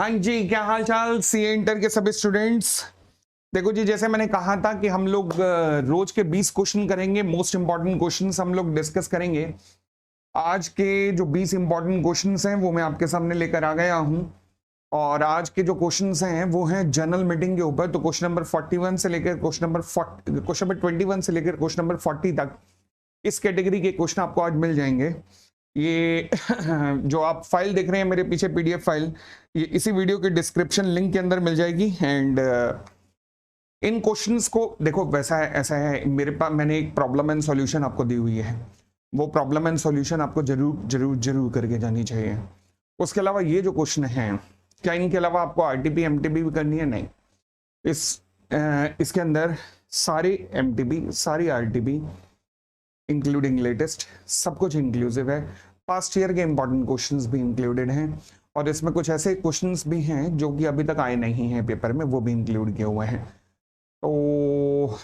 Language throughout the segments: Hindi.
हाँ जी, क्या हाल चाल सीए इंटर के सभी स्टूडेंट्स। देखो जी, जैसे मैंने कहा था कि हम लोग रोज के 20 क्वेश्चन करेंगे, मोस्ट इंपॉर्टेंट क्वेश्चंस हम लोग डिस्कस करेंगे। आज के जो 20 इंपॉर्टेंट क्वेश्चंस हैं वो मैं आपके सामने लेकर आ गया हूं। और आज के जो क्वेश्चंस हैं वो हैं जनरल मीटिंग के ऊपर। तो क्वेश्चन नंबर 41 से लेकर क्वेश्चन नंबर 21 से लेकर क्वेश्चन नंबर 40 तक इस कैटेगरी के क्वेश्चन आपको आज मिल जाएंगे। ये जो आप फाइल देख रहे हैं मेरे पीछे पीडीएफ फाइल, ये इसी वीडियो के डिस्क्रिप्शन लिंक के अंदर मिल जाएगी। एंड इन क्वेश्चंस को देखो, वैसा है ऐसा है, मेरे पास मैंने एक प्रॉब्लम एंड सॉल्यूशन आपको दी हुई है। वो प्रॉब्लम एंड सॉल्यूशन आपको जरूर जरूर जरूर करके जानी चाहिए। उसके अलावा ये जो क्वेश्चन हैं, क्या इनके अलावा आपको आरटीपी एमटीबी भी करनी है? नहीं। इसके अंदर सारी एमटीबी, सारी आरटीपी इंक्लूडिंग लेटेस्ट, सब कुछ इंक्लूसिव है। पास्ट ईयर के इंपॉर्टेंट क्वेश्चंस भी इंक्लूडेड हैं और इसमें कुछ ऐसे क्वेश्चंस भी हैं जो कि अभी तक आए नहीं हैं पेपर में, वो भी इंक्लूड किए हुए हैं। तो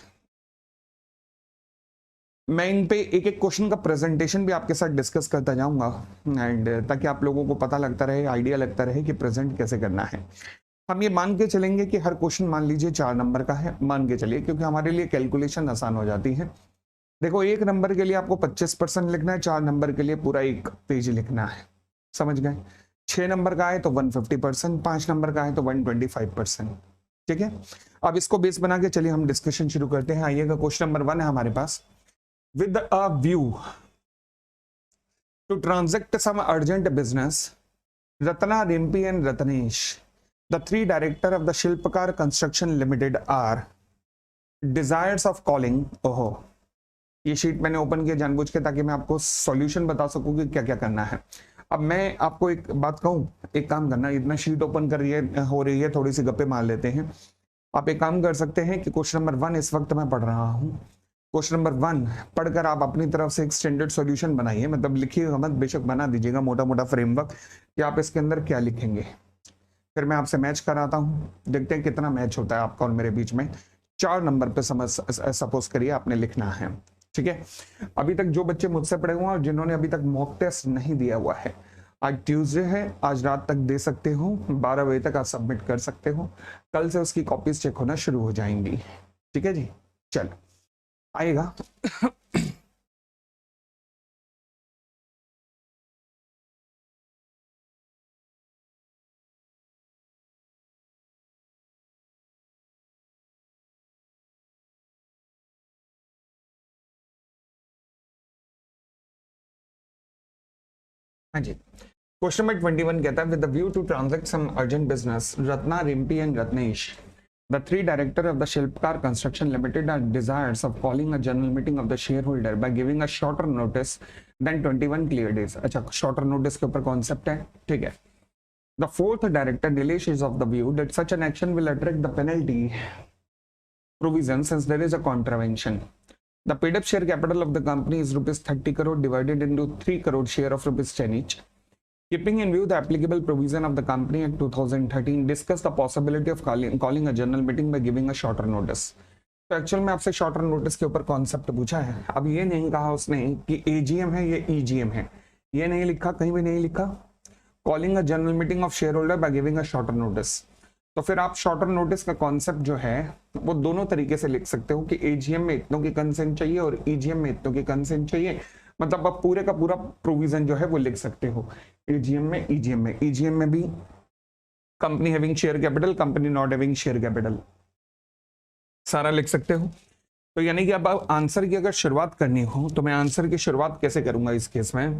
मैं इन पे एक एक क्वेश्चन का प्रेजेंटेशन भी आपके साथ डिस्कस करता जाऊंगा, एंड ताकि आप लोगों को पता लगता रहे, आइडिया लगता रहे कि प्रेजेंट कैसे करना है। हम ये मान के चलेंगे कि हर क्वेश्चन मान लीजिए 4 नंबर का है, मान के चलिए, क्योंकि हमारे लिए कैलकुलेशन आसान हो जाती है। देखो, 1 नंबर के लिए आपको 25% लिखना है, 4 नंबर के लिए पूरा 1 पेज लिखना है, समझ गए? 6 नंबर का है तो 150%, 5 नंबर का है तो 125%। ठीक है, अब इसको बेस बना के चलिए हम डिस्कशन शुरू करते हैं। आइएगा, क्वेश्चन नंबर 1 है हमारे पास। With a view to transact some urgent business, Ratna, Rimpy and Ratnesh, the 3 director of the Shilpkar construction limited are desirous of calling. ओहो, ये शीट मैंने ओपन किया जानबूझ के ताकि मैं आपको सॉल्यूशन बता सकूं कि क्या क्या करना है। अब मैं आपको एक बात कहूं, एक काम करना, इतना शीट ओपन कर हो रही है, थोड़ी सी गप्पे मार लेते हैं। आप एक काम कर सकते हैं कि क्वेश्चन नंबर 1 इस वक्त मैं पढ़ रहा हूं, क्वेश्चन नंबर 1 पढ़कर आप अपनी तरफ से एक स्टैंडर्ड सॉल्यूशन बनाइए, मतलब लिखिएगा मत, बेशक बना दीजिएगा मोटा मोटा फ्रेमवर्क कि आप इसके अंदर क्या लिखेंगे। फिर मैं आपसे मैच कराता हूँ, देखते हैं कितना मैच होता है आपका और मेरे बीच में। 4 नंबर पे सपोज करिए आपने लिखना है। ठीक है, अभी तक जो बच्चे मुझसे पढ़े हुए हैं और जिन्होंने अभी तक मॉक टेस्ट नहीं दिया हुआ है, आज ट्यूसडे है, आज रात तक दे सकते हो, 12 बजे तक आप सबमिट कर सकते हो, कल से उसकी कॉपीज चेक होना शुरू हो जाएंगी। ठीक है जी, चलो आएगा। हाँ जी, क्वेश्चन नंबर 21 कहता है, with the view to transact some urgent business, Ratna, Rimpy and Ratnesh, the 3 director of the Shilpkar Construction Limited are desirous of calling a general meeting of the shareholder by giving a shorter notice than 21 clear days। अच्छा, shorter notice के ऊपर कॉन्सेप्ट है, ठीक है। The 4th director Nilesh is of the view that such an action will attract the penalty provision since there is a contravention. The paid up share capital of the company is rupees 30 crore divided into 3 crore share of rupees 10 each. Keeping in view the applicable provision of the Company Act 2013, discuss the possibility of calling a general meeting by giving a shorter notice। तो एक्चुअल में आपसे शॉर्टर नोटिस के ऊपर कॉन्सेप्ट पूछा है। अब ये नहीं कहा उसने कि एजीएम है, ये ईजीएम है, ये नहीं लिखा, कहीं भी नहीं लिखा। Calling a general meeting of share holder by giving a shorter notice. तो फिर आप शॉर्टर नोटिस का कॉन्सेप्ट जो है वो दोनों तरीके से लिख सकते हो कि एजीएम में इतनों की कंसेंट चाहिए और ईजीएम में इतनों की कंसेंट चाहिए, मतलब आप पूरे का पूरा प्रोविजन जो है वो लिख सकते हो। एजीएम में, ईजीएम में, ईजीएम में भी company having share capital, company not having share capital, सारा लिख सकते हो। तो यानी कि अब आंसर की अगर शुरुआत करनी हो तो मैं आंसर की शुरुआत कैसे करूंगा इस केस में?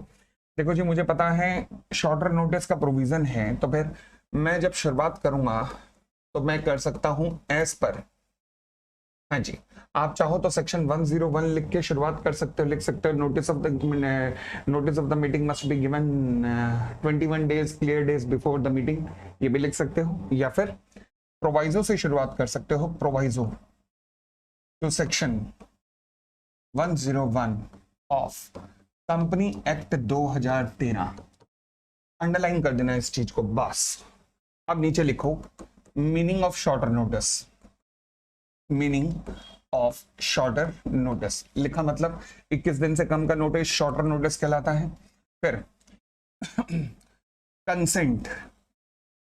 देखो जी, मुझे पता है शॉर्टर नोटिस का प्रोविजन है, तो फिर मैं जब शुरुआत करूंगा तो मैं कर सकता हूं एज पर। हाँ जी, आप चाहो तो सेक्शन 101 लिख के शुरुआत कर सकते हो, लिख सकते हो notice of the meeting must be given 21 days clear days before the meeting, ये भी लिख सकते हो। या फिर प्रोवाइजो से शुरुआत कर सकते हो, proviso to section 101 of company act 2013, underline कर देना इस चीज को बस। अब नीचे लिखो meaning of shorter notice, meaning of shorter notice लिखा, मतलब 21 दिन से कम का नोटिस शॉर्टर नोटिस कहलाता है। फिर कंसेंट,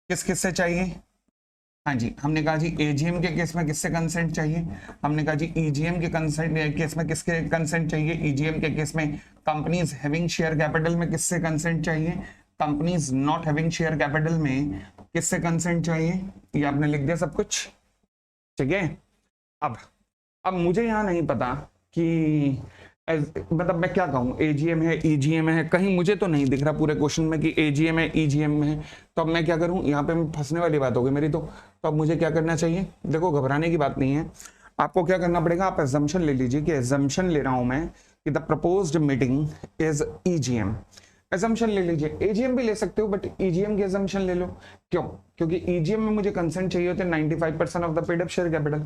किस किस से चाहिए? हाँ जी, हमने कहा जी एजीएम के केस में किससे कंसेंट चाहिए? हमने कहा जी ईजीएम के कंसेंट केस में किसके कंसेंट चाहिए? ईजीएम के केस में कंपनीज हैविंग शेयर कैपिटल में किससे कंसेंट चाहिए? Companies not having share capital में किससे कंसेंट चाहिए? ये आपने लिख दिया सब कुछ, ठीक है। अब मुझे यहाँ नहीं पता कि मतलब मैं क्या कहूँ, एजीएम है ईजीएम है, कहीं मुझे तो नहीं दिख रहा पूरे क्वेश्चन में कि एजीएम है ईजीएम है, तो अब मैं क्या करूँ? यहाँ पे फंसने वाली बात होगी मेरी। तो अब मुझे क्या करना चाहिए? देखो घबराने की बात नहीं है, आपको क्या करना पड़ेगा, आप एजम्पशन ले लीजिए कि एजम्पशन ले रहा हूं मैं कि the proposed meeting is EGM. Assumption ले लीजिए, एजीएम भी ले सकते हो बट ईजीएम की एजम्पशन ले लो। क्यों? क्योंकि ईजीएम में मुझे कंसेंट चाहिए होते 95% of the paid up share capital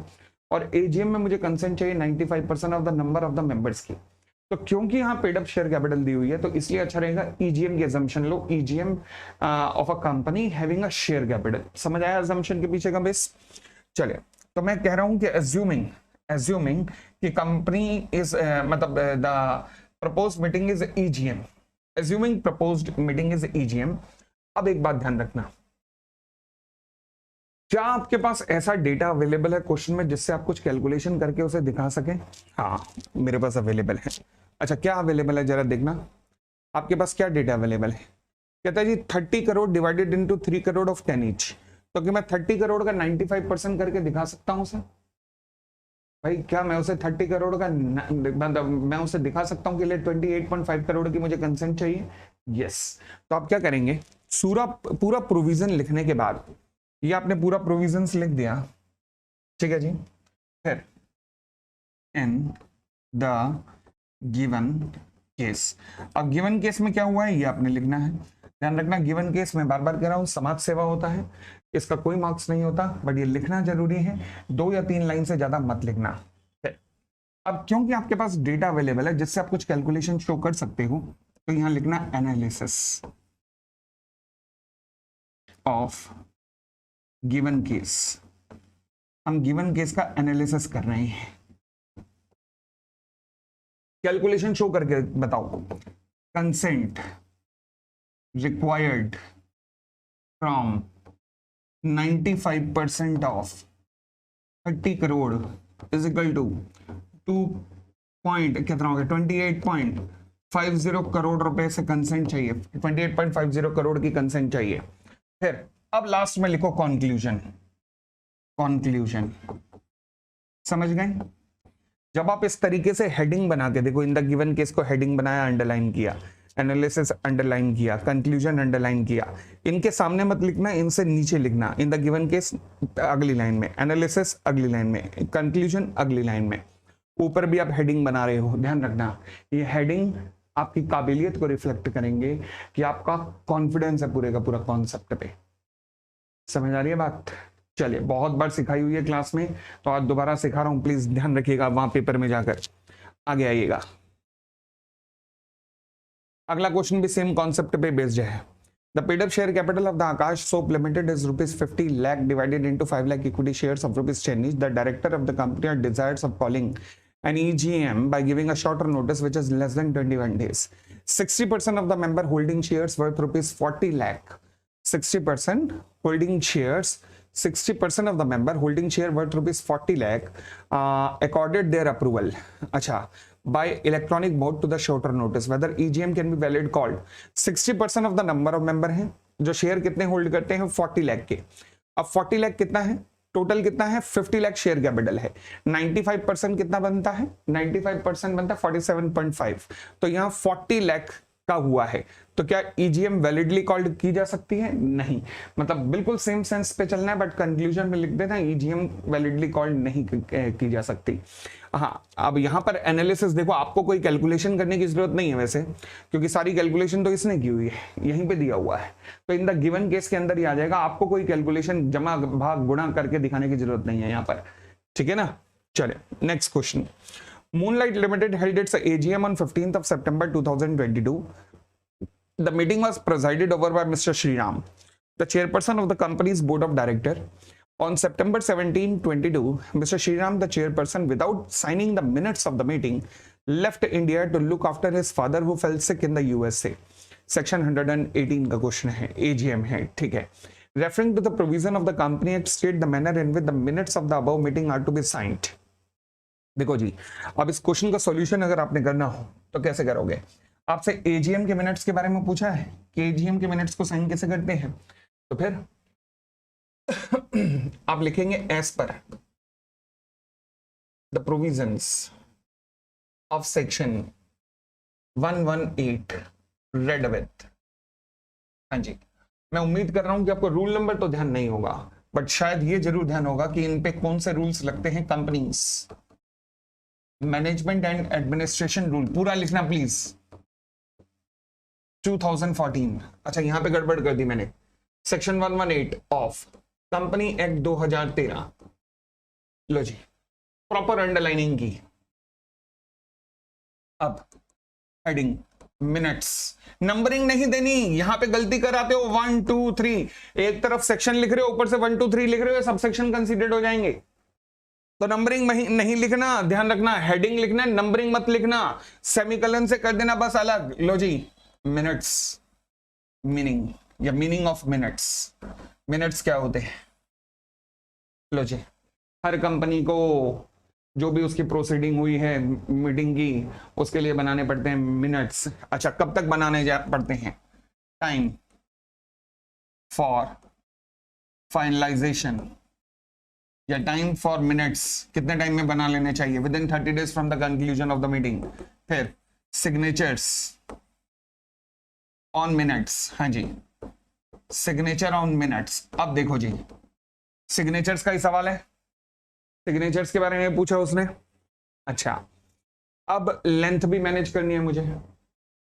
और एजीएम में मुझे कंसेंट चाहिए 95% of the number of the members की। तो क्योंकि यहाँ पेड अप शेयर कैपिटल दी हुई है तो इसलिए अच्छा रहेगा ईजीएम की assumption low, EGM of a company having a share capital. समझ आया एजम्पशन के पीछे का बेस? चलिए, तो मैं कह रहा हूं कि assuming कि कंपनी इज मतलब the proposed meeting is EGM, assuming proposed meeting is EGM। अब एक बात ध्यान रखना, क्या आपके पास ऐसा डेटा अवेलेबल है क्वेश्चन में जिससे आप कुछ कैलकुलेशन करके उसे दिखा सकें? हाँ, मेरे पास अवेलेबल है। अच्छा, क्या अवेलेबल है जरा देखना, आपके पास क्या डेटा अवेलेबल है? कहता है जी 30 crore divided into 3 crore of 10 each. तो क्या मैं 30 करोड़ का 95% करके दिखा सकता हूं उसे? भाई क्या मैं उसे 30 करोड़ का मतलब मैं उसे दिखा सकता हूं कि ले 28.5 करोड़ की मुझे कंसेंट चाहिए? यस। तो आप क्या करेंगे, पूरा प्रोविजन लिखने के बाद, ये आपने पूरा प्रोविजंस लिख दिया, ठीक है जी। फिर इन द गिवन केस, अब गिवन केस में क्या हुआ है ये आपने लिखना है। ध्यान रखना, गिवन केस में बार बार कह रहा हूं समाज सेवा होता है, इसका कोई मार्क्स नहीं होता बट ये लिखना जरूरी है, 2 या 3 लाइन से ज्यादा मत लिखना। अब क्योंकि आपके पास डेटा अवेलेबल है जिससे आप कुछ कैलकुलेशन शो कर सकते हो, तो यहां लिखना एनालिसिस ऑफ गिवन केस। हम गिवन केस का एनालिसिस कर रहे हैं, कैलकुलेशन शो करके बताओ। Consent required from 95% of 30 crore is equal to 2 point कितना हो गया 28.50 करोड़ रुपए से कंसेंट चाहिए, 28.50 करोड़ की कंसेंट चाहिए। फिर अब लास्ट में लिखो कॉन्क्लूजन। समझ गए? जब आप इस तरीके से हेडिंग बना के देखो, इन द गिवन केस को हेडिंग बनाया, अंडरलाइन किया, एनालिसिस अंडरलाइन किया, कंक्लूजन अंडरलाइन किया, इनके सामने मत लिखना, इनसे नीचे लिखना। इन द गिवन केस अगली लाइन में, एनालिसिस अगली लाइन में, कंक्लूजन अगली लाइन में, ऊपर भी आप हेडिंग बना रहे हो। ध्यान रखना, ये हेडिंग आपकी काबिलियत को रिफ्लेक्ट करेंगे कि आपका कॉन्फिडेंस है पूरे का पूरा कॉन्सेप्ट पे। समझ आ रही है बात? चलिए, बहुत बार सिखाई हुई है क्लास में, तो आज दोबारा सिखा रहा हूं, प्लीज ध्यान रखिएगा वहां पेपर में जाकर। आगे आइएगा, अगला क्वेश्चन भी सेम कॉन्सेप्ट पे बेस्ड है। The paid up share capital of the Akash soap limited is ₹50 lakh divided into 5 lakh equity shares of ₹10 each. The director of the company desires of calling an EGM by giving a shorter notice which is less than 21 days. 60% of the member holding shares worth ₹40 lakh. 60% holding shares, 60% of the member holding share worth ₹40 lakh accorded their approval. अच्छा, by electronic mode to the shorter notice whether EGM can be valid called. 60% of the number of member हैं जो शेयर कितने होल्ड करते हैं 40 लाख के। अब 40 लाख कितना है, टोटल कितना है 50 लाख शेयर कैपिटल है, 95% कितना बनता है, 95% बनता है 47.5। तो यहाँ 40 लाख का हुआ है, तो क्या ईजीएम वैलिडली कॉल्ड की जा सकती है? नहीं, मतलब बिल्कुल सेम सेंस पे चलना है, बट कंक्लूजन में लिख देना ईजीएम वैलिडली कॉल्ड नहीं की जा सकती। हाँ, अब यहाँ पर एनालिसिस देखो, आपको कोई कैलकुलेशन करने की जरूरत नहीं है वैसे, क्योंकि सारी कैलकुलेशन तो इसने की हुई है, यहीं पे दिया हुआ है, तो इन द गिवन केस के अंदर ही आ जाएगा। आपको कोई कैलकुलेशन जमा भाग गुणा करके दिखाने की जरूरत नहीं है यहाँ पर, ठीक है ना। चले next question. Moonlight Limited held its AGM on 15th of September 2022. The meeting was presided over by Mr. Sriram, the chairperson of the company's board of directors. On September 17, 2022, Mr. Sriram, the chairperson, without signing the minutes of the meeting, left India to look after his father who fell sick in the USA. Section 118 का क्वेश्चन है, AGM है, ठीक है। referring to the provision of the Company Act state the manner in which the minutes of the above meeting are to be signed. देखो जी, अब इस क्वेश्चन का सॉल्यूशन अगर आपने करना हो तो कैसे करोगे? आपसे एजीएम के मिनट्स के बारे में पूछा है कि एजीएम के मिनट्स को साइन कैसे करते हैं, तो फिर आप लिखेंगे as per the provisions of section 118 read with. हाँ जी, मैं उम्मीद कर रहा हूं कि आपको रूल नंबर तो ध्यान नहीं होगा, बट शायद ये जरूर ध्यान होगा कि इन पे कौन से रूल्स लगते हैं। Companies management and administration rule पूरा लिखना प्लीज, 2014। अच्छा, यहां पे गड़बड़ कर दी मैंने, सेक्शन 118 ऑफ कंपनी एक्ट 2013। लो जी, प्रॉपर अंडरलाइनिंग की। अब हेडिंग मिनट्स, नंबरिंग नहीं देनी, यहां पे गलती कराते हो 1 2 3, एक तरफ सेक्शन लिख रहे हो, ऊपर से 1 2 3 लिख रहे हो, सब सेक्शन कंसीडर्ड हो जाएंगे। तो नंबरिंग नहीं लिखना, ध्यान रखना, हेडिंग लिखना, नंबरिंग मत लिखना, सेमीकोलन से कर देना बस अलग। लो जी, मिनट्स, मीनिंग या मीनिंग ऑफ मिनट्स। मिनट्स क्या होते हैं? लो जी, हर कंपनी को जो भी उसकी प्रोसीडिंग हुई है मीटिंग की, उसके लिए बनाने पड़ते हैं मिनट्स। अच्छा, कब तक बनाने पड़ते हैं? टाइम फॉर फाइनलाइजेशन या टाइम फॉर मिनट्स, कितने टाइम में बना लेने चाहिए? With in 30 days from the conclusion of the meeting. फिर सिग्नेचर्स ऑन मिनट्स। हाँ जी, सिग्नेचर ऑन मिनट्स। अब देखो जी, सिग्नेचर्स का ही सवाल है, सिग्नेचर्स के बारे में पूछा उसने। अच्छा, अब लेंथ भी मैनेज करनी है मुझे,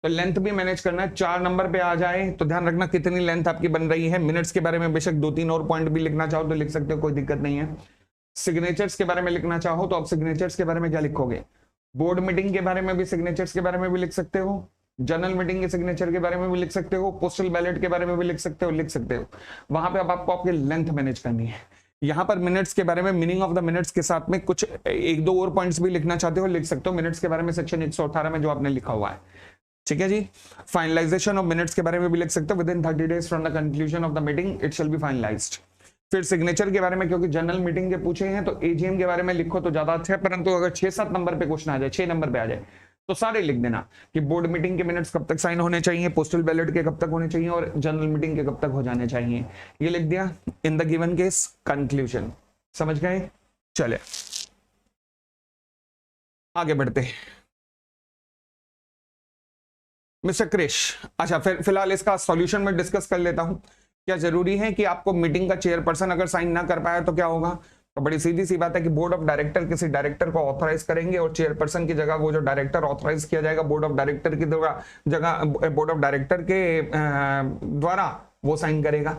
तो लेंथ भी मैनेज करना है। 4 नंबर पे आ जाए तो ध्यान रखना कितनी लेंथ आपकी बन रही है। मिनट्स के बारे में बेशक 2-3 और पॉइंट भी लिखना चाहो तो लिख सकते हो, कोई दिक्कत नहीं है। सिग्नेचर्स के बारे में लिखना चाहो तो आप सिग्नेचर्स के बारे में क्या लिखोगे? बोर्ड मीटिंग के बारे में भी, सिग्नेचर्स के बारे में भी लिख सकते हो, जनरल मीटिंग के सिग्नेचर के बारे में भी लिख सकते हो, पोस्टल बैलेट के बारे में भी लिख सकते हो। वहां पे अब आपको आपकी लेंथ मैनेज करनी है। यहां पर मिनट्स के बारे में, मीनिंग ऑफ द मिनट्स के साथ में कुछ 1-2 और पॉइंट्स भी लिखना चाहते हो लिख सकते हो। मिनट्स के बारे में सेक्शन 118 में जो आपने लिखा हुआ है, ठीक है जी। फाइनलाइजेशन ऑफ मिनट्स के बारे में भी लिख सकते हो, with in 30 days from the conclusion of the meeting it shall be finalised. फिर सिग्नेचर के बारे में, क्योंकि जनरल मीटिंग के पूछे हैं तो एजीएम के बारे में लिखो तो ज्यादा अच्छा है, परंतु अगर 6-7 नंबर पे क्वेश्चन आ जाए, 6 नंबर पे आ जाए तो सारे लिख देना कि बोर्ड मीटिंग के मिनट्स कब तक साइन होने चाहिए, पोस्टल बैलेट के कब तक होने चाहिए और जनरल मीटिंग के कब तक हो जाने चाहिए। ये लिख दिया। In the given case conclusion. समझ गए? चले आगे बढ़ते मिस्टर क्रिश। अच्छा, फिर फिलहाल इसका सॉल्यूशन में डिस्कस कर लेता हूं। क्या जरूरी है कि आपको मीटिंग का चेयरपर्सन अगर साइन ना कर पाया तो क्या होगा? तो बड़ी सीधी सी बात है कि बोर्ड ऑफ डायरेक्टर किसी डायरेक्टर को ऑथराइज करेंगे और चेयरपर्सन की जगह वो जो डायरेक्टर ऑथराइज किया जाएगा बोर्ड ऑफ डायरेक्टर की जगह बोर्ड ऑफ डायरेक्टर के द्वारा वो साइन करेगा।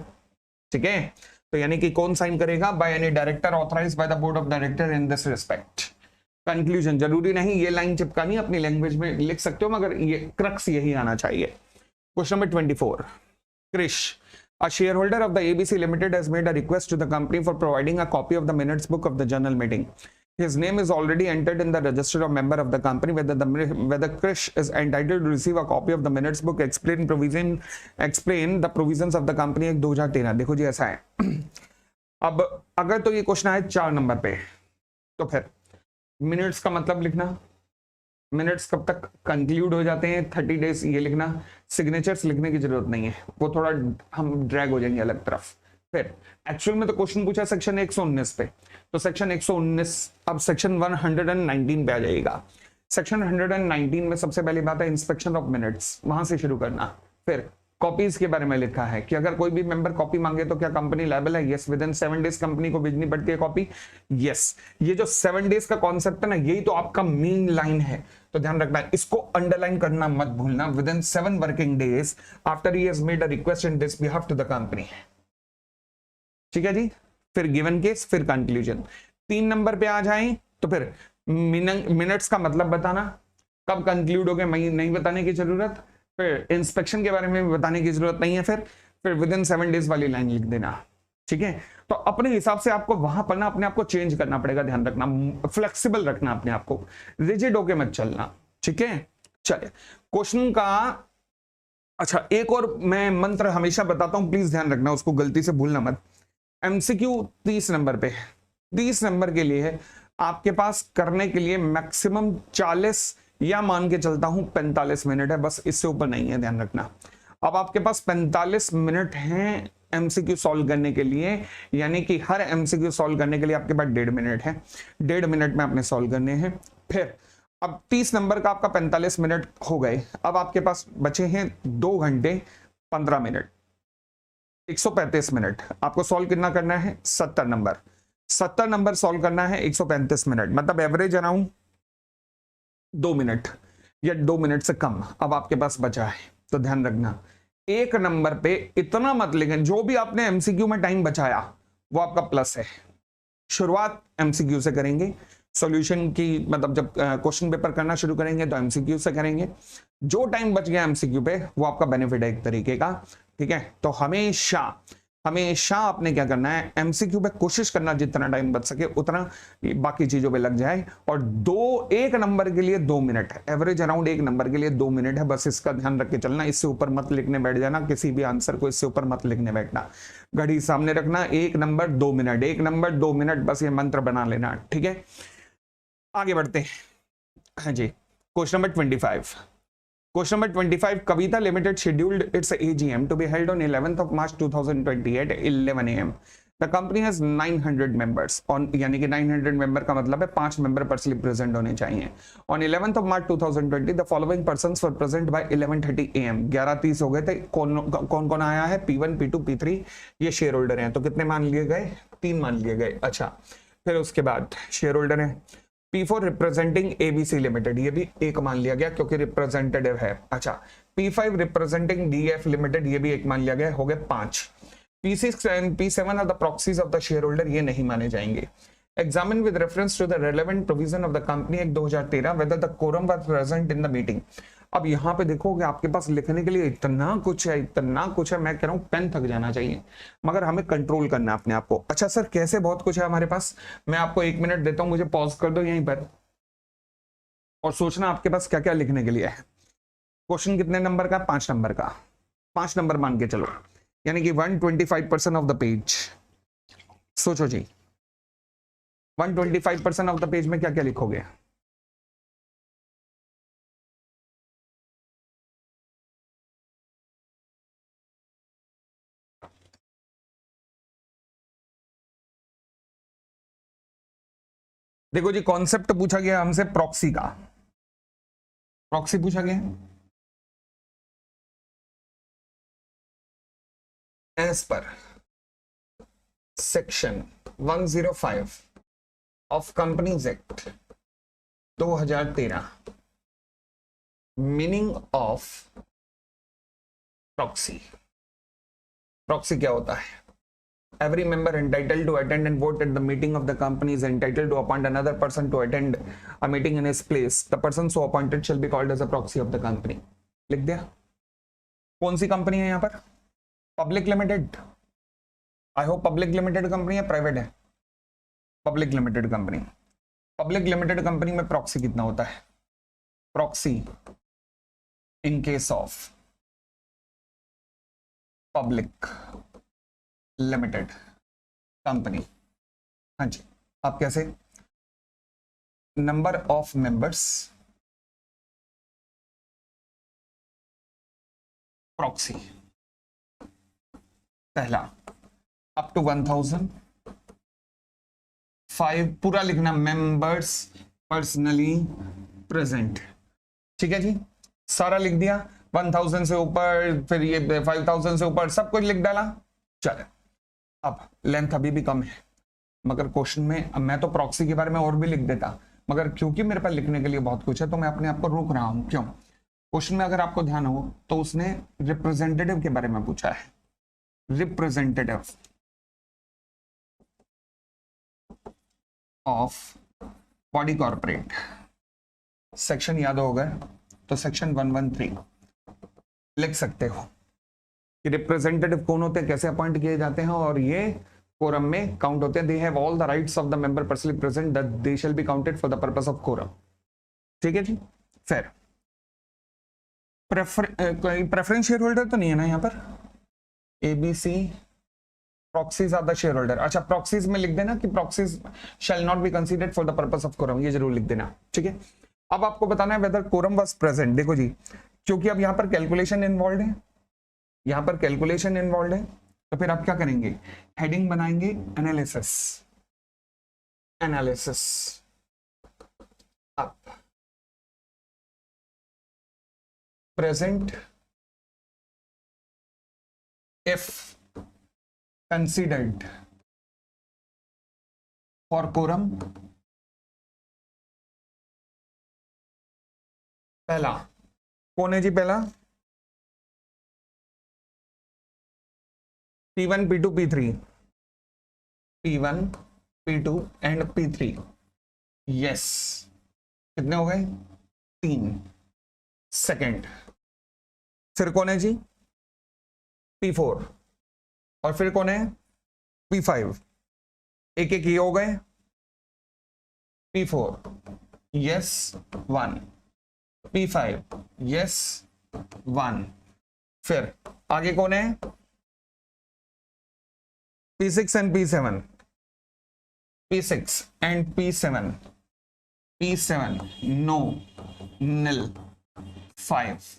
ठीक है, तो यानी कि कौन साइन करेगा? By any director authorised by the board of director in this respect. Conclusion जरूरी नहीं ये लाइन चिपकानी, अपनी लैंग्वेज में लिख सकते हो, मगर ये क्रक्स यही आना चाहिए। Question number 24, Krish, a shareholder of the ABC Limited has made a request to the company for providing a copy of the minutes book of the general meeting. His name is already entered in the register of member of the company. Whether Krish is entitled to receive a copy of the minutes book, explain the provisions of the Company Act 2013. देखो जी ऐसा है। अब अगर तो ये क्वेश्चन है 4 नंबर पे, तो फिर मिनट्स का मतलब लिखना, मिनट्स कब तक कंक्लूड हो जाते हैं 30 days, ये लिखना। सिग्नेचर्स लिखने की जरूरत नहीं है, वो थोड़ा हम ड्रैग हो जाएंगे अलग तरफ। फिर एक्चुअल में तो क्वेश्चन पूछा सेक्शन 119 पे, तो सेक्शन 119 अब सेक्शन 119 पे आ जाएगा। सेक्शन 119 में सबसे पहली बात है इंस्पेक्शन ऑफ मिनट्स, वहां से शुरू करना। फिर कॉपीज के बारे में लिखा है कि अगर कोई भी मेंबर कॉपी मांगे तो क्या कंपनी लायबल है? Yes, with in 7 days company को भेजनी पड़ती है कॉपी। यस, ये जो 7 days का कॉन्सेप्ट है ना, यही तो आपका मेन लाइन है, तो ध्यान रखना, इसको अंडरलाइन करना मत भूलना। Within 7 working days after he has made a request in this behalf to the company. ठीक है जी। फिर गिवन केस, फिर कंक्लूजन। 3 नंबर पे आ जाएं तो फिर मिनट्स का मतलब बताना, कब कंक्लूड हो गए नहीं बताने की जरूरत। फिर इंस्पेक्शन के बारे में बताने की जरूरत नहीं है। फिर विद इन 7 days वाली लाइन लिख देना। ठीक है, तो अपने हिसाब से आपको वहां पर ना अपने आप को चेंज करना पड़ेगा, ध्यान रखना, फ्लेक्सिबल रखना अपने आप को, रिजिड होके मत चलना। ठीक है, चलिए क्वेश्चन का अच्छा, एक और मैं मंत्र हमेशा बताता हूं, प्लीज ध्यान रखना, उसको गलती से भूलना मत। एमसीक्यू 30 नंबर पे, 30 नंबर के लिए है, आपके पास करने के लिए मैक्सिमम 40 या मान के चलता हूं 45 मिनट है, बस इससे ऊपर नहीं है, ध्यान रखना। अब आपके पास 45 मिनट हैं एमसीक्यू सॉल्व करने के लिए, यानी कि हर एमसीक्यू सॉल्व करने के लिए आपके पास 1.5 मिनट है, 1.5 मिनट में आपने सॉल्व करने हैं। फिर अब 30 नंबर का आपका 45 मिनट हो गए, अब आपके पास बचे हैं 2 घंटे 15 मिनट, 135 मिनट। आपको सॉल्व कितना करना है? 70 नंबर, 70 नंबर सॉल्व करना है 135 मिनट, मतलब एवरेज अराउंड 2 मिनट या 2 मिनट से कम अब आपके पास बचा है। तो ध्यान रखना, एक नंबर पे इतना मत लिखें, जो भी आपने एमसीक्यू में टाइम बचाया वो आपका प्लस है। शुरुआत एमसीक्यू से करेंगे, सॉल्यूशन की मतलब जब क्वेश्चन पेपर करना शुरू करेंगे तो एमसीक्यू से करेंगे, जो टाइम बच गया एमसीक्यू पे वो आपका बेनिफिट है एक तरीके का, ठीक है। तो हमेशा हमेशा आपने क्या करना है, एमसीक्यू पे कोशिश करना जितना टाइम बच सके उतना बाकी चीजों पे लग जाए। और एक नंबर के लिए 2 मिनट है, एवरेज अराउंड एक नंबर के लिए 2 मिनट है, बस इसका ध्यान रख के चलना, इससे ऊपर मत लिखने बैठ जाना, किसी भी आंसर को इससे ऊपर मत लिखने बैठना, घड़ी सामने रखना, एक नंबर 2 मिनट, एक नंबर 2 मिनट, बस ये मंत्र बना लेना, ठीक है। आगे बढ़ते हैं, हाँ जी, question number 25। Question number 25, Kavita Limited scheduled its AGM to be held on 11th of March 2020 at 11 a.m. The company has 900 members on, यानी कि 900 मेंबर का मतलब है 5 मेंबर पर स्लिप प्रेजेंट होने चाहिए। On 11th of March 2020 the following persons were present by 11:30 a.m. 11:30 हो गए थे। कौन कौन आया है? P1 P2 P3 ये शेयर होल्डर हैं, तो कितने मान लिए गए? 3 मान लिए गए। अच्छा, फिर उसके बाद शेयर होल्डर है P4 रिप्रेजेंटिंग ABC लिमिटेड, ये भी एक मान लिया गया क्योंकि रिप्रेजेंटेटिव है। अच्छा, P5 रिप्रेजेंटिंग DF लिमिटेड, ये भी एक मान लिया गया, हो गए 5। P6 and P7 are the proxies of the share holder, ये नहीं माने जाएंगे। Examine with reference to the relevant provision of the company act 2013 whether the quorum was present in the meeting. अब यहाँ पे देखो कि आपके पास लिखने के लिए इतना कुछ है, इतना कुछ है, मैं कह रहा हूँ पेन थक जाना चाहिए, मगर हमें कंट्रोल करना है अपने आप को। अच्छा सर कैसे? बहुत कुछ है हमारे पास, मैं आपको 1 मिनट देता हूं, मुझे पॉज कर दो यहीं पर और सोचना आपके पास क्या क्या लिखने के लिए है। क्वेश्चन कितने नंबर का? 5 नंबर का, 5 नंबर मान के चलो, यानी कि 125% ऑफ द पेज। सोचो जी, 125% ऑफ द पेज में क्या क्या लिखोगे? देखो जी, कॉन्सेप्ट पूछा गया हमसे प्रॉक्सी का, प्रॉक्सी पूछा गया as per section 105 of companies act 2013, meaning of proxy. Proxy क्या होता है? Every member entitled to attend and vote at the meeting of the company is entitled to appoint another person to attend a meeting in his place. The person so appointed shall be called as a proxy of the company. लिख दिया। कौन सी कंपनी है यहाँ पर? Public limited. I hope public limited company है, प्राइवेट है? Public limited company. Public limited company में प्रॉक्सी कितना होता है? Proxy in case of public limited company, हाँ जी, आप कैसे? नंबर ऑफ मेंबर्स, प्रॉक्सी पहला अप टू 1000, 5 पूरा लिखना, मेंबर्स पर्सनली प्रेजेंट, ठीक है जी, सारा लिख दिया। 1000 से ऊपर, फिर ये 5000 से ऊपर, सब कुछ लिख डाला। चले, अब लेंथ अभी भी कम है, मगर क्वेश्चन में मैं तो प्रॉक्सी के बारे में और भी लिख देता, मगर क्योंकि मेरे पास लिखने के लिए बहुत कुछ है तो मैं अपने आप को रोक रहा हूं। क्यों? क्वेश्चन में अगर आपको ध्यान हो तो उसने रिप्रेजेंटेटिव के बारे में पूछा है, representative of body corporate. Section याद होगा तो सेक्शन 113 लिख सकते हो कि रिप्रेजेंटेटिव कौन होते हैं, कैसे अपॉइंट किए जाते हैं, और ये कोरम में काउंट होते हैं। They have all the rights of the member personally present that they shall be counted for the purpose of quorum, ठीक है जी। फिर कोई प्रेफरेंस शेयर होल्डर तो नहीं है ना यहाँ पर, ABC proxies are the share holder. अच्छा, प्रॉक्सीज में लिख देना कि proxies shall not be considered for the purpose of quorum, ये जरूर लिख देना, ठीक है। अब आपको बताना है वेदर कोरम वाज प्रेजेंट। देखो जी, क्योंकि अब यहाँ पर कैलकुलेशन इन्वॉल्व है, यहाँ पर कैलकुलेशन इन्वॉल्व है, तो फिर आप क्या करेंगे, हेडिंग बनाएंगे एनालिसिस, एनालिसिस। अब present if considered for quorum। पहला कौन है जी, पहला P1 P2 P3, P1 P2 and P3, yes, कितने हो गए, 3। सेकंड फिर कौन है जी, P4, और फिर कौन है, P5, एक एक ये हो गए, P4 यस 1, P5 यस 1, फिर आगे कौन है, P6 and P7, P6 and P7, P7 no निल 5।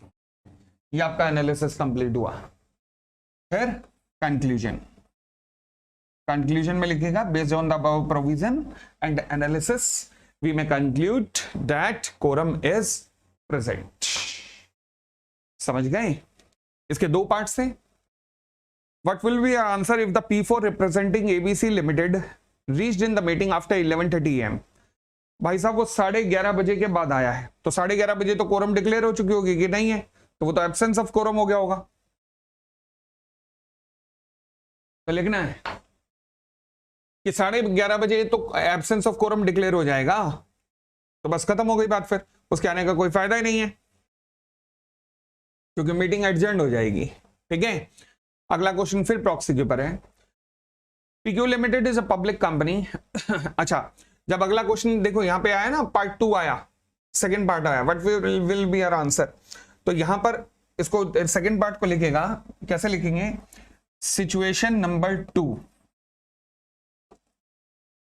ये आपका एनालिसिस कंप्लीट हुआ। फिर कंक्लूजन, कंक्लूजन में लिखेगा based on the above provision and analysis we may conclude that quorum is present. समझ गए, इसके दो पार्ट्स थे। What will be answer if the P4 representing ABC limited reached in the meeting after 11:30 AM। भाई साहब वो 11:30 बजे के बाद आया है, तो 11:30 बजे तो कोरम डिक्लेयर हो चुकी होगी कि नहीं है, तो वो तो एब्सेंस ऑफ कोरम हो गया होगा। तो लिखना है कि 11:30 बजे तो एब्सेंस ऑफ कोरम डिक्लेयर हो जाएगा, तो बस खत्म हो गई बात, फिर उसके आने का कोई फायदा ही नहीं है, क्योंकि मीटिंग एडजर्न हो जाएगी, ठीक है। अगला क्वेश्चन फिर प्रॉक्सी के ऊपर है। PQ limited is a public company. अच्छा, जब अगला क्वेश्चन देखो यहाँ पे आया ना, पार्ट 2 आया, सेकेंड पार्ट आया, what will be our answer, तो यहां पर इसको सेकेंड पार्ट को लिखेगा, कैसे लिखेंगे, situation number 2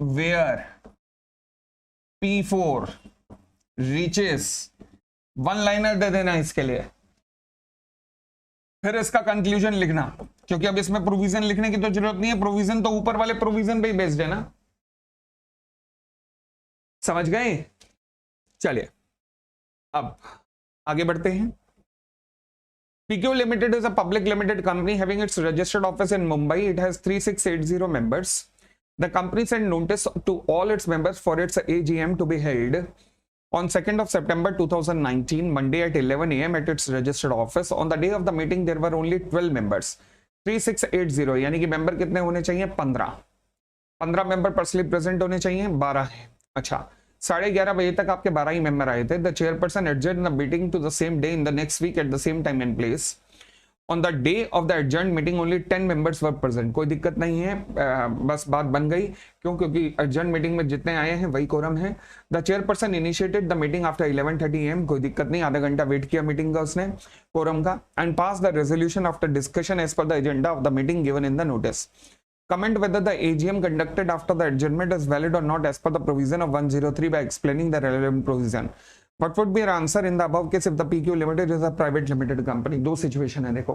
where P4 reaches, one liner दे देना इसके लिए, फिर इसका कंक्लूजन लिखना, क्योंकि अब इसमें प्रोविजन लिखने की तो जरूरत नहीं है, प्रोविजन तो ऊपर वाले प्रोविजन पे ही बेस्ड है ना। समझ गए, चलिए अब आगे बढ़ते हैं। PQ Limited is a public limited company having its registered office in Mumbai. It has 3680 members. The company sent notice to all its members for its AGM to be held on 2nd of September 2019, Monday at 11 AM at its registered office. On the day of the meeting, there were only 12 members. 3680 यानी कि मेंबर कितने होने चाहिए, 15 मेंबर पर्सनली प्रेजेंट होने चाहिए, 12 है। अच्छा, 11:30 बजे तक आपके 12 ही मेंबर आए थे। The chairperson adjourn the meeting to the same day in the next week at the same time and place. On the day of the adjourn meeting only 10 members were present. कोई दिक्कत नहीं है, बस बात बन गई, क्यों, क्योंकि एडजर्न मीटिंग में जितने आए हैं वही कोरम है। The chairperson initiated the meeting after 11:30 AM। कोई दिक्कत नहीं, आधा घंटा वेट किया मीटिंग का उसने, कोरम का, and pass the resolution after discussion as per the agenda of the meeting given in the notice. Comment whether the AGM conducted after the adjournment is valid or not as per the provision of 103 by explaining the relevant provision. What would be your answer in the above case if the PQ Limited is a private limited company? दो सिचुएशन है, देखो।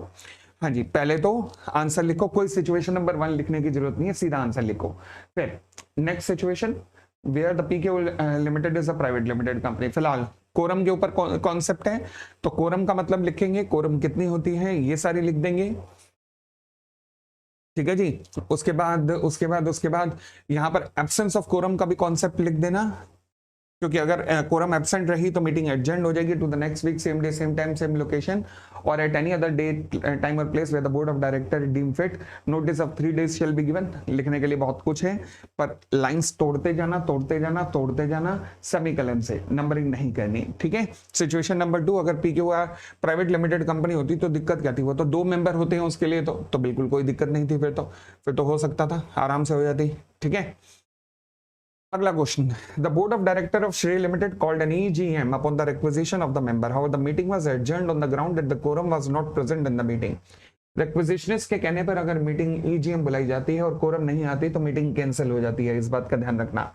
हाँ जी, पहले तो आंसर लिखो, कोई सिचुएशन नंबर 1 लिखने की जरूरत नहीं है, सीधा आंसर लिखो। फिर next situation where the PQ Limited is a private limited company। फिलहाल कोरम के ऊपर कॉन्सेप्ट है, तो कोरम का मतलब लिखेंगे, कोरम कितनी होती है ये सारी लिख देंगे, ठीक है जी। उसके बाद यहां पर एब्सेंस ऑफ कोरम का भी कॉन्सेप्ट लिख देना, क्योंकि अगर कोरम एब्सेंट रही तो मीटिंग एडजर्न हो जाएगी to the next week, same day same time same location, और at any other day time और place where the board of directors deem fit. Notice of 3 days shall be given. लिखने के लिए बहुत कुछ है, पर लाइंस तोड़ते जाना, सेमीकोलन से नंबरिंग नहीं करनी, ठीक है। सिचुएशन नंबर 2, अगर PQ प्राइवेट लिमिटेड कंपनी होती तो दिक्कत क्या थी, वो तो 2 मेंबर होते हैं उसके लिए, तो बिल्कुल कोई दिक्कत नहीं थी, फिर तो हो सकता था, आराम से हो जाती, ठीक है। अगला question, the board of director of Shrey limited called an EGM upon the requisition of the member, how the meeting was adjourned on the ground that the quorum was not present in the meeting. Requisitionist के कहने पर अगर मीटिंग EGM बुलाई जाती है और कोरम नहीं आती तो मीटिंग कैंसिल हो जाती है, इस बात का ध्यान रखना।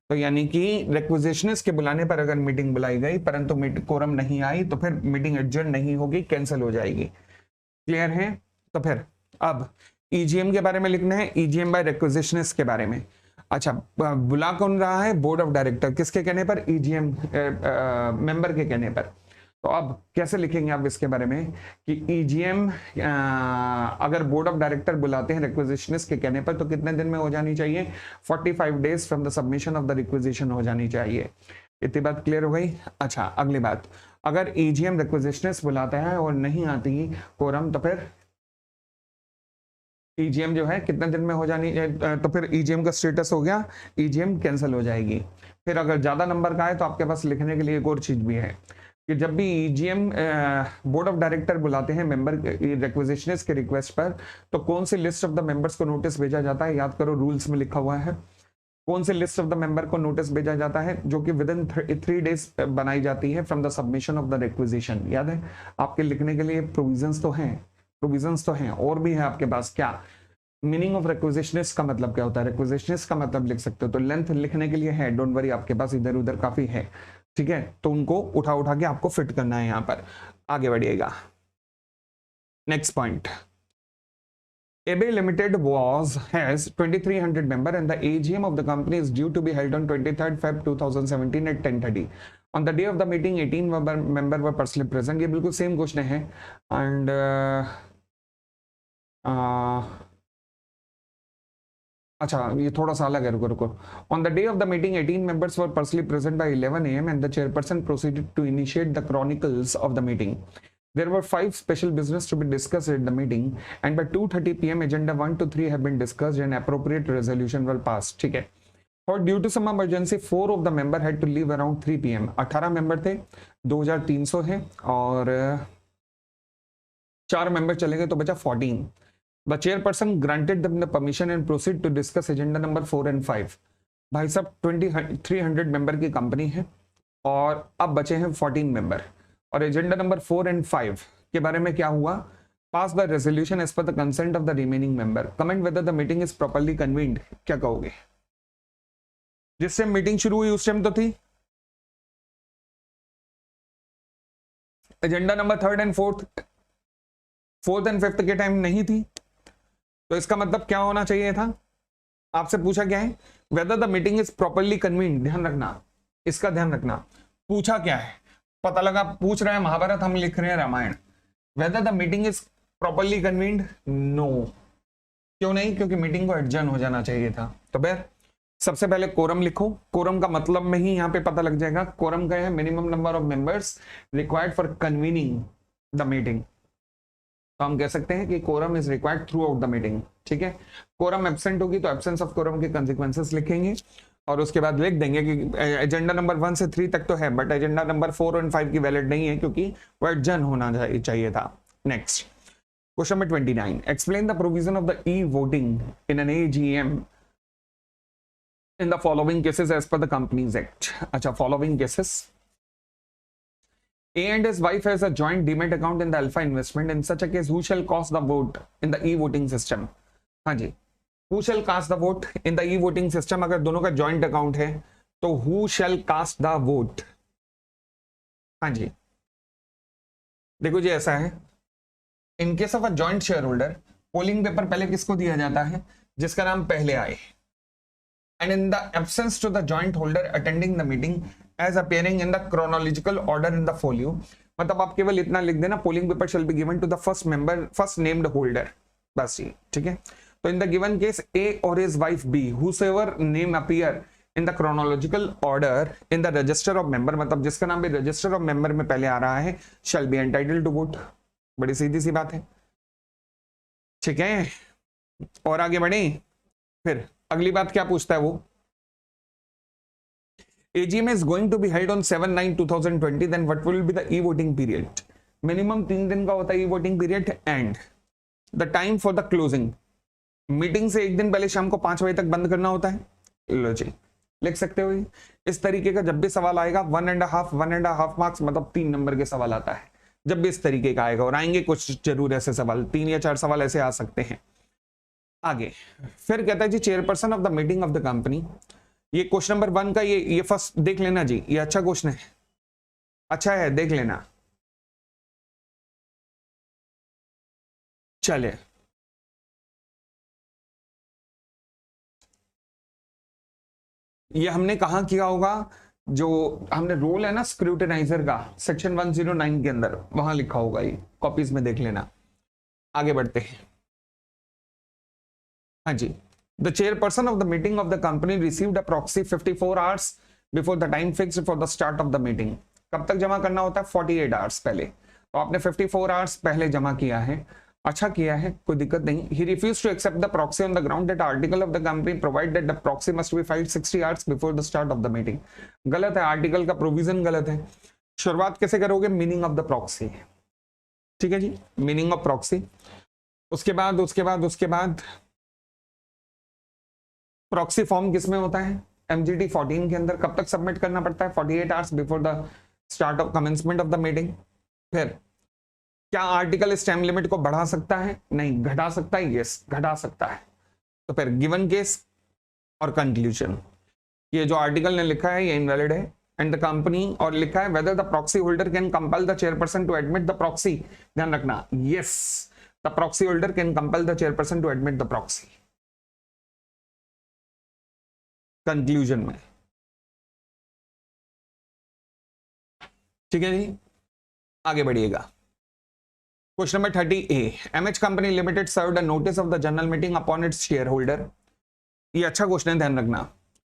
तो यानी कि रिक्विजिशनिस्ट के बुलाने पर अगर मीटिंग बुलाई गई परंतु कोरम नहीं आई तो फिर मीटिंग एडजर्न नहीं होगी, कैंसिल हो जाएगी। क्लियर है? तो फिर अब EGM के बारे में लिखना है, EGM बाय रिक्विजिशनिस्ट के बारे में। अच्छा, बुला कौन रहा है? Board of director. किसके कहने पर? EGM मेंबर के कहने पर। तो अब कैसे लिखेंगे आप इसके बारे में कि EGM अगर बोर्ड ऑफ डायरेक्टर बुलाते हैं रिक्विजिशनिस्ट के कहने पर तो कितने दिन में हो जानी चाहिए? 45 days from the submission of the requisition हो जानी चाहिए। इतनी बात क्लियर हो गई? अच्छा, अगली बात, अगर EGM रिक्विजिशनिस्ट बुलाता है और नहीं आती कोरम तो फिर EGM जो है कितने दिन में हो जानी, तो फिर EGM का स्टेटस हो गया, EGM कैंसिल हो जाएगी। फिर अगर ज्यादा नंबर का है तो आपके पास लिखने के लिए एक और चीज भी है कि जब भी EGM बोर्ड ऑफ डायरेक्टर बुलाते हैं मेंबर रिक्विजिशनिस्ट के रिक्वेस्ट पर तो कौन सी लिस्ट ऑफ द मेंबर्स को नोटिस भेजा जाता है? याद करो, रूल्स में लिखा हुआ है कौन सी लिस्ट ऑफ द मेंबर को नोटिस भेजा जाता है, जो कि विद इन 3 डेज बनाई जाती है from the submission of the requisition. याद है आपके लिखने के लिए प्रोविजंस तो हैं और भी है आपके पास। क्या मीनिंग ऑफ रिक्विजिशनिस्ट का मतलब क्या होता है? रिक्विजिशनिस्ट का मतलब लिख सकते हो, तो लेंथ लिखने के लिए है, डोंट वरी, आपके पास इधर उधर काफी है। ठीक है, तो उनको उठा उठा के आपको फिट करना है। यहां पर आगे बढ़िएगा। Next point, AB Limited has 2300 member and the AGM of the company is due to be held on 23rd Feb 2017 at 10:30. On the day of the meeting 18 member were personally present. ये बिल्कुल सेम क्वेश्चन है एंड अच्छा ये थोड़ा सा अलग है, रुको। On the day of the meeting 18 members were personally present by 11 AM and the chairperson proceeded to initiate the chronicles of the meeting. There were 5 special business to be discussed at the meeting and by 2:30 PM agenda 1 to 3 have been discussed and appropriate resolution were passed. ठीक है, और due to some emergency 4 of the member had to leave around 3 PM. 18 member थे, 2300 है और 4 मेंबर चले गए तो बचा 14. The chairperson granted them the permission and proceed to discuss agenda number 4 and 5. भाई साहब 2300 मेंबर की कंपनी है और अब बचे हैं 14 मेंबर और एजेंडा नंबर 4 एंड 5 के बारे में क्या हुआ? Pass the resolution as per the consent of the remaining member, comment whether the meeting is properly convened. क्या कहोगे? जिस टाइम मीटिंग शुरू हुई उस टाइम तो थी agenda number 3rd and 4th and 5th के टाइम नहीं थी, तो इसका मतलब क्या होना चाहिए था? आपसे पूछा क्या है? Whether the meeting is properly convened. ध्यान रखना, इसका ध्यान रखना। पूछा क्या है? पता लगा पूछ रहे हैं महाभारत, हम लिख रहे हैं Ramayan. Whether the meeting is properly convened, no. क्यों नहीं? क्योंकि मीटिंग को एडजर्न हो जाना चाहिए था। तो फिर सबसे पहले कोरम लिखो, कोरम का मतलब में ही यहाँ पे पता लग जाएगा। कोरम का है minimum number of members required for convening the meeting. तो हम कह सकते हैं कि quorum is required throughout the meeting. ठीक है, कोरम एब्सेंट होगी तो एब्सेंस ऑफ कोरम के कंसिक्वेंसेस लिखेंगे और उसके बाद लिख देंगे कि एजेंडा नंबर 1 से 3 तक तो है बट एजेंडा नंबर 4 और 5 की वैलिड नहीं है क्योंकि वो एडजर्न होना चाहिए था। Next question number 29, explain the provision of the e-voting in an AGM in the following cases as per the companies act. अच्छा, following cases, A and his wife has a joint demat account in the Alpha Investment. In such a case, who shall cast the vote in the e-voting system? हाँ जी, who shall cast the vote in the e-voting system? अगर दोनों का joint account है तो who shall cast the vote? हाँ जी, देखो जी ऐसा है, in case of a joint shareholder, polling paper पहले किसको दिया जाता है? जिसका नाम पहले आए। And in the absence to the joint holder attending the meeting as appearing in the chronological order in the folio, मतलब आप केवल इतना लिख देना, polling paper shall be given to the first named holder, बस ये। ठीक है, तो in the given case A or his wife B, whosoever name appear in the chronological order in the register of member, मतलब जिसका नाम भी register of member में पहले आ रहा है, shall be entitled to vote। बड़ी सीधी सी बात है। ठीक है, और आगे बढ़े। फिर अगली बात क्या पूछता है वो? AGM is going to be held on 7/9/2020. Then what will be the e-voting period? Minimum 3 दिन का होता है e-voting period and the time for the closing. Meeting से एक दिन पहले शाम को 5 बजे तक बंद करना होता है। लो जी, लिख सकते हो। इस तरीके का जब भी सवाल आएगा 1.5 मार्क्स, मतलब 3 नंबर के सवाल आता है जब भी इस तरीके का आएगा, और आएंगे कुछ जरूर ऐसे सवाल, 3 या 4 सवाल ऐसे आ सकते हैं। आगे फिर कहता है जी chairperson of the meeting of the company. ये क्वेश्चन नंबर 1 का ये फर्स्ट देख लेना जी, ये अच्छा क्वेश्चन है, अच्छा है, देख लेना। चले ये हमने कहा किया होगा, जो हमने रोल है ना स्क्रूटिनाइजर का, सेक्शन 109 के अंदर वहां लिखा होगा, ये कॉपीज में देख लेना। आगे बढ़ते हैं। हाँ जी, the chairperson of the meeting of the company received a proxy 54 hours before the time fixed for the start of the meeting. कब तक जमा करना होता है? 48 आवर्स पहले। तो आपने 54 आवर्स पहले जमा किया है, अच्छा किया है, कोई दिक्कत नहीं। He refused to accept the proxy on the ground that article of the company provide that the proxy must be filed 60 hours before the start of the meeting। गलत है, आर्टिकल का प्रोविजन गलत है। शुरुआत कैसे करोगे? मीनिंग ऑफ द प्रॉक्सी, ठीक है जी, मीनिंग ऑफ प्रॉक्सी। उसके बाद प्रॉक्सी फॉर्म किसमें होता है? MGT 14 के अंदर। कब तक सबमिट करना पड़ता है? 48 hours before the start of commencement of the meeting. फिर क्या आर्टिकल इस टाइम लिमिट को बढ़ा सकता है? नहीं। घटा सकता है? यस, घटा सकता है। तो फिर गिवन केस और कंक्लूजन, ये जो आर्टिकल ने लिखा है ये इनवैलिड है, एंड द कंपनी, और लिखा है whether the proxy holder can compel the chairperson to admit the proxy. ध्यान रखना, yes, the proxy holder can compel the chairperson to admit the proxy. Conclusion में, ठीक है जी, आगे बढ़िएगा। Question number 30A, MH company limited served a notice of the general meeting upon its share holder. ये अच्छा क्वेश्चन है, ध्यान रखना।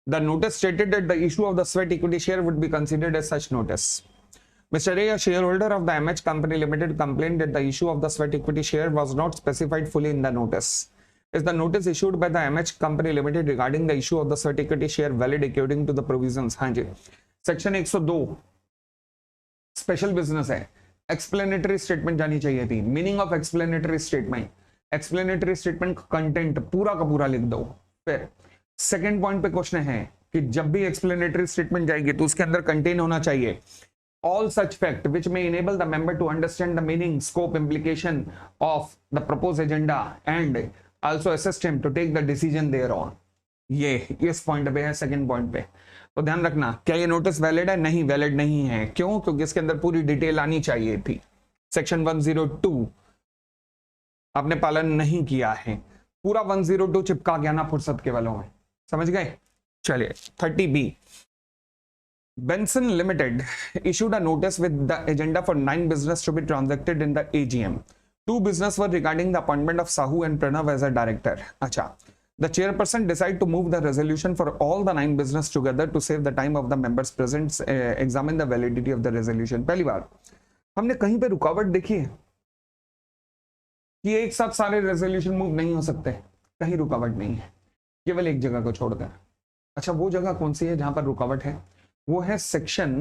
The notice stated that the issue of the sweat equity share would be considered as such notice. Mr. A, a shareholder of the MH Company Limited, complained that the issue of the sweat equity share was not specified fully in the notice. Is the notice issued by the MH Company Limited regarding the issue of the sweat equity share valid according to the provisions? हाँ जी, सेक्शन 102 स्पेशल बिजनेस है, एक्सप्लेनेटरी स्टेटमेंट जानी चाहिए थी। Meaning of explanatory statement, explanatory statement content पूरा का पूरा लिख दो। फिर सेकंड पॉइंट पे क्वेश्चन है कि जब भी एक्सप्लेनेटरी स्टेटमेंट जाएगी तो उसके अंदर कंटेन होना चाहिए all such fact which may enable the member to understand the meaning, scope, implication of the proposed agenda and also assist him to take the decision thereon। ये इस पॉइंट पे है, सेकंड पॉइंट पे। तो ध्यान रखना, क्या ये नोटिस वैलिड है? नहीं, वैलिड नहीं है। क्यों? क्योंकि इसके अंदर पूरी डिटेल आनी चाहिए थी। सेक्शन 102 आपने पालन नहीं किया है, पूरा 102 चिपका गया ना फुर्सत के वालों में, समझ गए? चलिए 30B, Benson Limited issued a notice with the agenda for 9 business to be transacted in the AGM. 2 business were regarding the appointment of Sahu and Pranav as a director. अच्छा, the chairperson decided to move the resolution for all the 9 business together to save the time of the members present, examine the validity of the resolution। पहली बार हमने कहीं पे रुकावट देखी है कि एक साथ सारे रेजोल्यूशन मूव नहीं हो सकते? कहीं रुकावट नहीं है, केवल एक जगह को छोड़कर। अच्छा, वो जगह कौन सी है जहां पर रुकावट है? वो है सेक्शन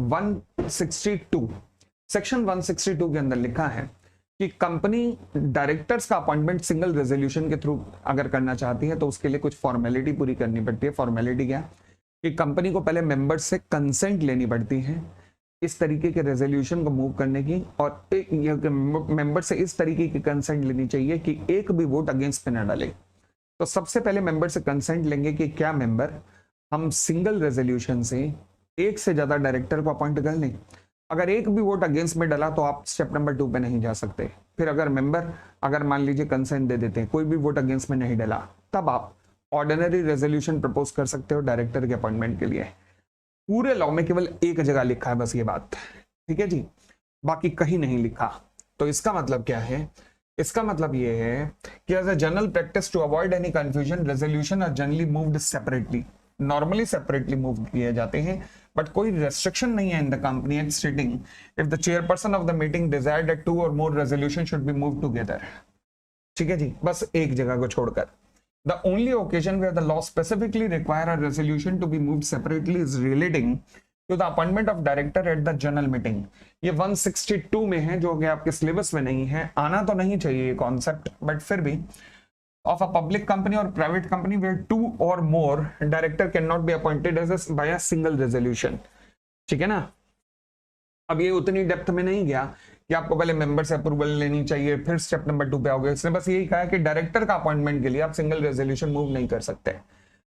162। सेक्शन 162 के अंदर लिखा है कि कंपनी डायरेक्टर्स का अपॉइंटमेंट सिंगल रेजोल्यूशन के थ्रू अगर करना चाहती है तो उसके लिए कुछ फॉर्मेलिटी पूरी करनी पड़ती है। फॉर्मेलिटी क्या? कि कंपनी को पहले मेंबर्स से कंसेंट लेनी पड़ती है इस तरीके के रेजोल्यूशन को मूव करने की, और मेंबर से इस तरीके की कंसेंट लेनी चाहिए कि एक भी वोट अगेंस्ट पे न डाले। तो सबसे पहले मेंबर से कंसेंट लेंगे कि क्या मेंबर हम सिंगल रेजोल्यूशन से एक से ज्यादा डायरेक्टर को अपॉइंट कर लें। अगर एक भी वोट अगेंस्ट में डाला तो आप स्टेप नंबर 2 पे नहीं जा सकते। फिर अगर मेंबर अगर मान लीजिए कंसेंट दे देते हैं, कोई भी वोट अगेंस्ट में नहीं डाला, तब आप ऑर्डिनरी रेजोल्यूशन प्रपोज कर सकते हो डायरेक्टर के अपॉइंटमेंट के लिए। पूरे लॉ में केवल एक जगह लिखा है बस ये बात, ठीक है जी, बाकी कहीं नहीं लिखा। तो इसका मतलब क्या है? इसका मतलब ये है कि as a general practice to avoid any confusion, resolution are generally moved separately, normally separately move किए जाते हैं, बट कोई रेस्ट्रिक्शन नहीं है in the company act stating if the chairperson of the meeting desire that 2 और more resolution should be move together. ठीक है जी, बस एक जगह को छोड़कर। The only occasion where the law specifically require a resolution to be moved separately is relating to the appointment of director at the general meeting. ये 162 में है, जो कि आपके सिलेबस में नहीं है। आना तो नहीं चाहिए ये कॉन्सेप्ट, बट फिर भी of a public company or private company where 2 or more director cannot be appointed as a by a single resolution. ठीक है ना? अब ये उतनी डेप्थ में नहीं गया कि आपको पहले मेंबर से अप्रूवल लेनी चाहिए, फिर स्टेप नंबर 2 पे आओगे। इसने बस यही कहा कि डायरेक्टर का अपॉइंटमेंट के लिए आप सिंगल रेजोल्यूशन मूव नहीं कर सकते।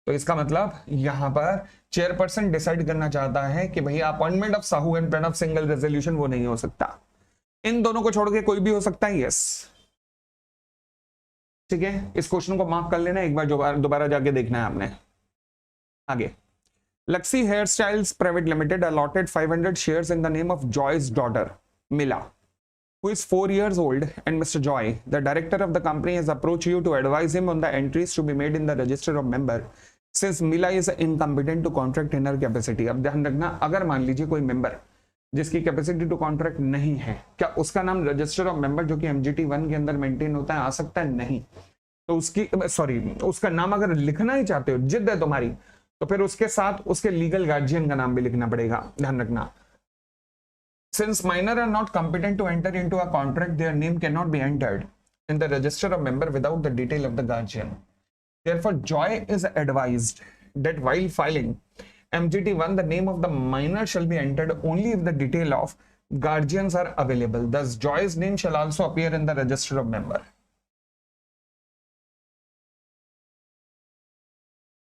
तो इसका मतलब यहां पर चेयरपर्सन डिसाइड करना चाहता है कि भैया appointment of Sahu and Pranab single resolution वो नहीं हो सकता, इन दोनों को छोड़ के कोई भी हो सकता है। यस, ठीक है, इस क्वेश्चन को मार्क कर लेना, एक बार दोबारा जाके देखना है आपने। आगे, Luxy hair styles private limited allotted 500 shares in the name of Joy's daughter Mila, who is 4 years old, and Mr. Joy, the director of the company, has approached you to advise him on the entries to be made in the register of member, since Mila is incompetent to contract in her capacity. अब ध्यान रखना, अगर मान लीजिए कोई मेंबर जिसकी कैपेसिटी टू कॉन्ट्रैक्ट नहीं है, क्या उसका नाम रजिस्टर ऑफ मेंबर जो कि MGT 1 के अंदर मेंटेन होता है आ सकता है? नहीं। तो उसका नाम अगर लिखना ही चाहते हो, जिद है तुम्हारी, तो फिर उसके साथ उसके लीगल गार्जियन का नाम भी लिखना पड़ेगा। ध्यान रखना, since minor are not competent to enter into a contract, their name cannot be entered in the register of member without the detail of the guardian. Therefore, Joy is advised that while filing MGT 1, the name of the minor shall be entered only if the detail of guardians are available. Thus, Joy's name shall also appear in the register of member.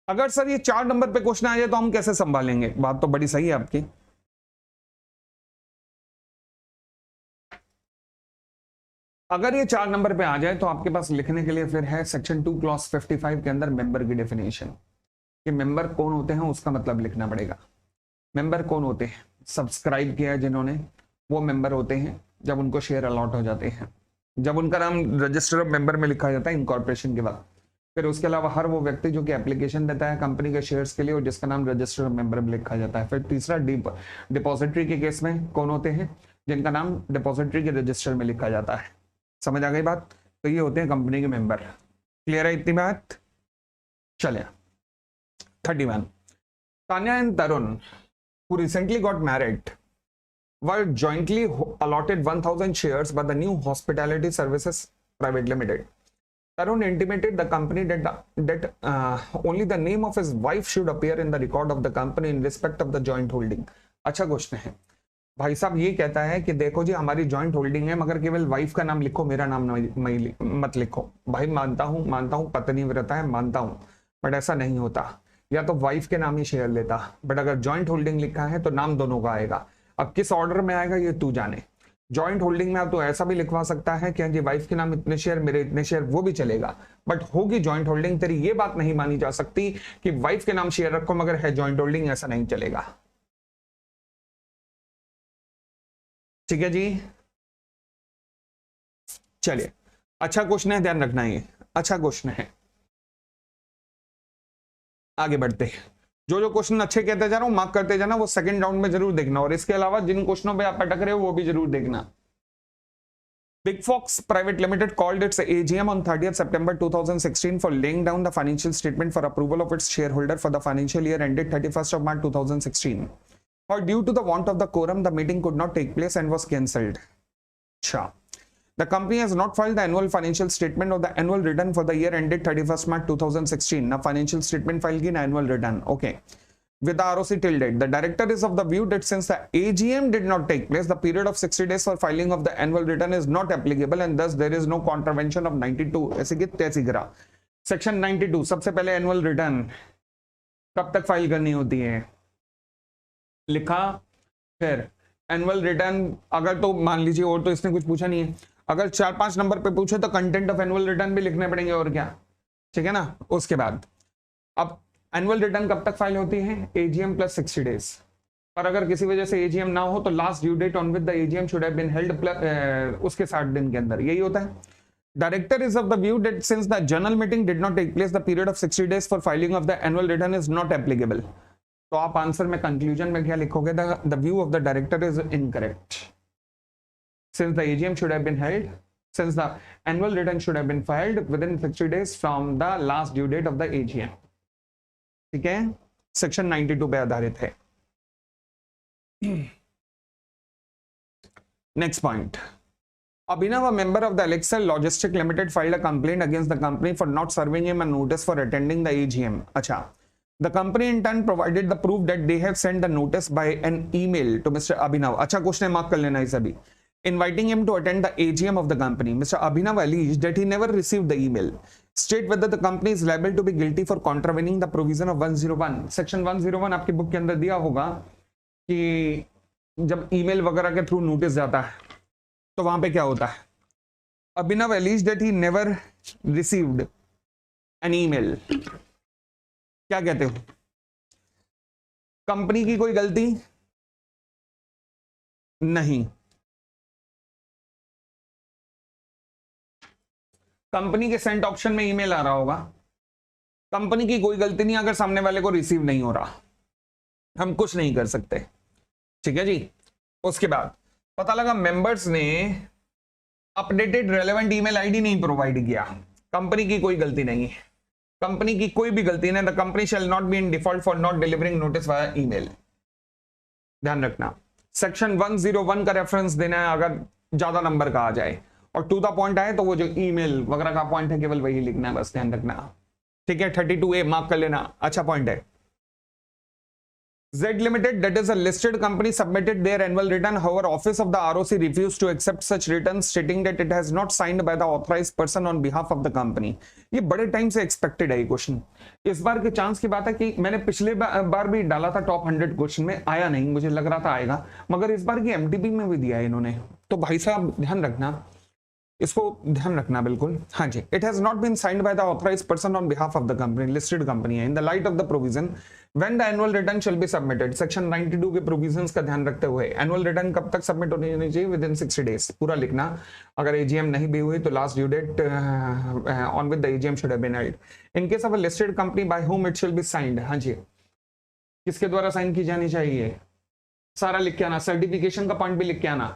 अगर सर ये 4 नंबर पे क्वेश्चन आ जाए तो हम कैसे संभालेंगे? बात तो बड़ी सही है आपकी। अगर ये 4 नंबर पे आ जाए तो आपके पास लिखने के लिए फिर है सेक्शन 2 क्लॉज 55 के अंदर मेंबर की डेफिनेशन, कि मेंबर कौन होते हैं उसका मतलब लिखना पड़ेगा। मेंबर कौन होते हैं? सब्सक्राइब किया है जिन्होंने, वो मेंबर होते हैं जब उनको शेयर अलॉट हो जाते हैं, जब उनका नाम रजिस्टर ऑफ मेंबर में लिखा जाता है इनकॉर्पोरेशन के बाद। फिर उसके अलावा हर वो व्यक्ति जो कि एप्लीकेशन देता है कंपनी के शेयर्स के लिए और जिसका नाम रजिस्टर ऑफ मेंबर में लिखा जाता है। फिर तीसरा डिपॉजिटरी के केस में कौन होते हैं? जिनका नाम डिपॉजिटरी के रजिस्टर में लिखा जाता है। समझ आ गई बात? तो ये होते हैं कंपनी के मेंबर। क्लियर है इतनी बात? चलिए 31, Tanya and Tarun who recently got married were jointly allotted 1000 shares by the New Hospitality Services Private Limited. Tarun intimated the company that only the name of his wife should appear in the record of the company in respect of the joint holding. अच्छा क्वेश्चन है भाई साहब, ये कहता है कि देखो जी हमारी जॉइंट होल्डिंग है मगर केवल वाइफ का नाम लिखो, मेरा नाम मत लिखो। भाई मानता हूं पत्नी व्रता है, मानता हूं, बट ऐसा नहीं होता। या तो वाइफ के नाम ही शेयर लेता, बट अगर जॉइंट होल्डिंग लिखा है तो नाम दोनों का आएगा। अब किस ऑर्डर में आएगा ये तू जाने। जॉइंट होल्डिंग में आप तो ऐसा भी लिखवा सकता है कि जी वाइफ के नाम इतने शेयर, मेरे इतने शेयर, वो भी चलेगा, बट होगी जॉइंट होल्डिंग। तेरी ये बात नहीं मानी जा सकती कि वाइफ के नाम शेयर रखो मगर है जॉइंट होल्डिंग, ऐसा नहीं चलेगा। ठीक है जी, चलिए अच्छा क्वेश्चन है, ध्यान रखना, ये अच्छा क्वेश्चन है। आगे बढ़ते हैं, जो क्वेश्चन अच्छे कहते जा रहा हूं मार्क करते जाना, वो सेकंड राउंड में जरूर देखना, और इसके अलावा जिन क्वेश्चनों पे आप अटक रहे हो वो भी जरूर देखना। Big Fox Private Limited called its AGM on 30th September 2016 for laying down the financial statement for approval of its shareholder for the financial year ended 31st of March 2016. Or due to the want of the quorum, the meeting could not take place and was cancelled. Sure. The company has not filed the annual financial statement or the annual return for the year ended 31st March 2016. Now, financial statement filed in annual return. Okay. With the ROC till date, the director is of the view that since the AGM did not take place, the period of 60 days for filing of the annual return is not applicable and thus there is no contravention of 92. ऐसे की तैसी गिरा। Section 92 सबसे पहले annual return कब तक फाइल करनी होती है लिखा। फिर एनुअल रिटर्न अगर तो मान लीजिए, और तो इसने कुछ पूछा नहीं है, अगर 4-5 नंबर पे पूछे तो कंटेंट ऑफ एनुअल रिटर्न भी लिखने पड़ेंगे, और क्या, ठीक है ना। उसके बाद अब एनुअल रिटर्न कब तक फाइल होती है? AGM plus 60 days. और अगर किसी वजह से एजीएम ना हो तो last due date on with the AGM should have been held उसके 60 दिन के अंदर, यही होता है। Director is of the view that since the general meeting did not take place, the period of 60 days for filing of the annual return is not applicable. तो आप आंसर में कंक्लूजन में क्या लिखोगे? The view of the director is incorrect since the AGM should have been held, since the annual return should have been filed within 60 days from the last due date of the AGM. ठीक है, सेक्शन 92 पे आधारित है। Next point, Abhinav, a member of the Elixir Logistic Limited, filed a complaint against the company for not serving him a notice for attending the AGM. अच्छा, the company in turn provided the proof that they have sent the notice by an email to Mr. Abhinav. अच्छा, क्वेश्चन मार्क कर लेना इस अभी. Inviting him to attend the AGM of the company. Mr. Abhinav alleged that he never received the email. State whether the company is liable to be guilty for contravening the provision of 101. Section 101 आपकी बुक के अंदर दिया होगा कि जब ईमेल वगैरह के थ्रू नोटिस जाता है तो वहां पे क्या होता है. Abhinav alleged that he never received an email. क्या कहते हो? कंपनी की कोई गलती नहीं, कंपनी के सेंट ऑप्शन में ईमेल आ रहा होगा, कंपनी की कोई गलती नहीं अगर सामने वाले को रिसीव नहीं हो रहा, हम कुछ नहीं कर सकते. ठीक है जी. उसके बाद पता लगा मेंबर्स ने अपडेटेड रेलेवेंट ईमेल आईडी नहीं प्रोवाइड किया, कंपनी की कोई गलती नहीं है, कंपनी की कोई भी गलती नहीं. The company shall not be in default for not delivering notice via email. ध्यान रखना, सेक्शन 101 का रेफरेंस देना है अगर ज्यादा नंबर का आ जाए और टू द पॉइंट आए तो वो जो ईमेल वगैरह का पॉइंट है केवल वही लिखना है, बस ध्यान रखना. ठीक है, 32A मार्क कर लेना, अच्छा पॉइंट है. Z Limited, that is a listed company, submitted their annual return. However, office of the ROC refused to accept such returns, stating that it has not signed by the authorized person on behalf of the company. ये बड़े टाइम से एक्सपेक्टेड है ये क्वेश्चन. इस बार के चांस की बात है कि मैंने पिछले बार भी डाला था टॉप 100 क्वेश्चन में, आया नहीं, मुझे लग रहा था आएगा, मगर इस बार की MTP में भी दिया है इन्होंने. तो भाई साहब ध्यान रखना, इसको ध्यान रखना बिल्कुल. हाँ जी. It has not been signed by the authorised person on behalf of the company, listed company है. In the light of the provision when the annual return shall be submitted, section 92 के प्रोविजंस का ध्यान रखते हुए एनुअल रिटर्न कब तक सबमिट होनी चाहिए? Within 60 days. पूरा लिखना. अगर AGM नहीं भी हुई तो last due date on with the AGM should have been held. In case of a listed company by whom it shall be signed. हाँ जी, किसके द्वारा साइन की जानी चाहिए? सारा लिख के आना. सर्टिफिकेशन का पॉइंट भी लिख के आना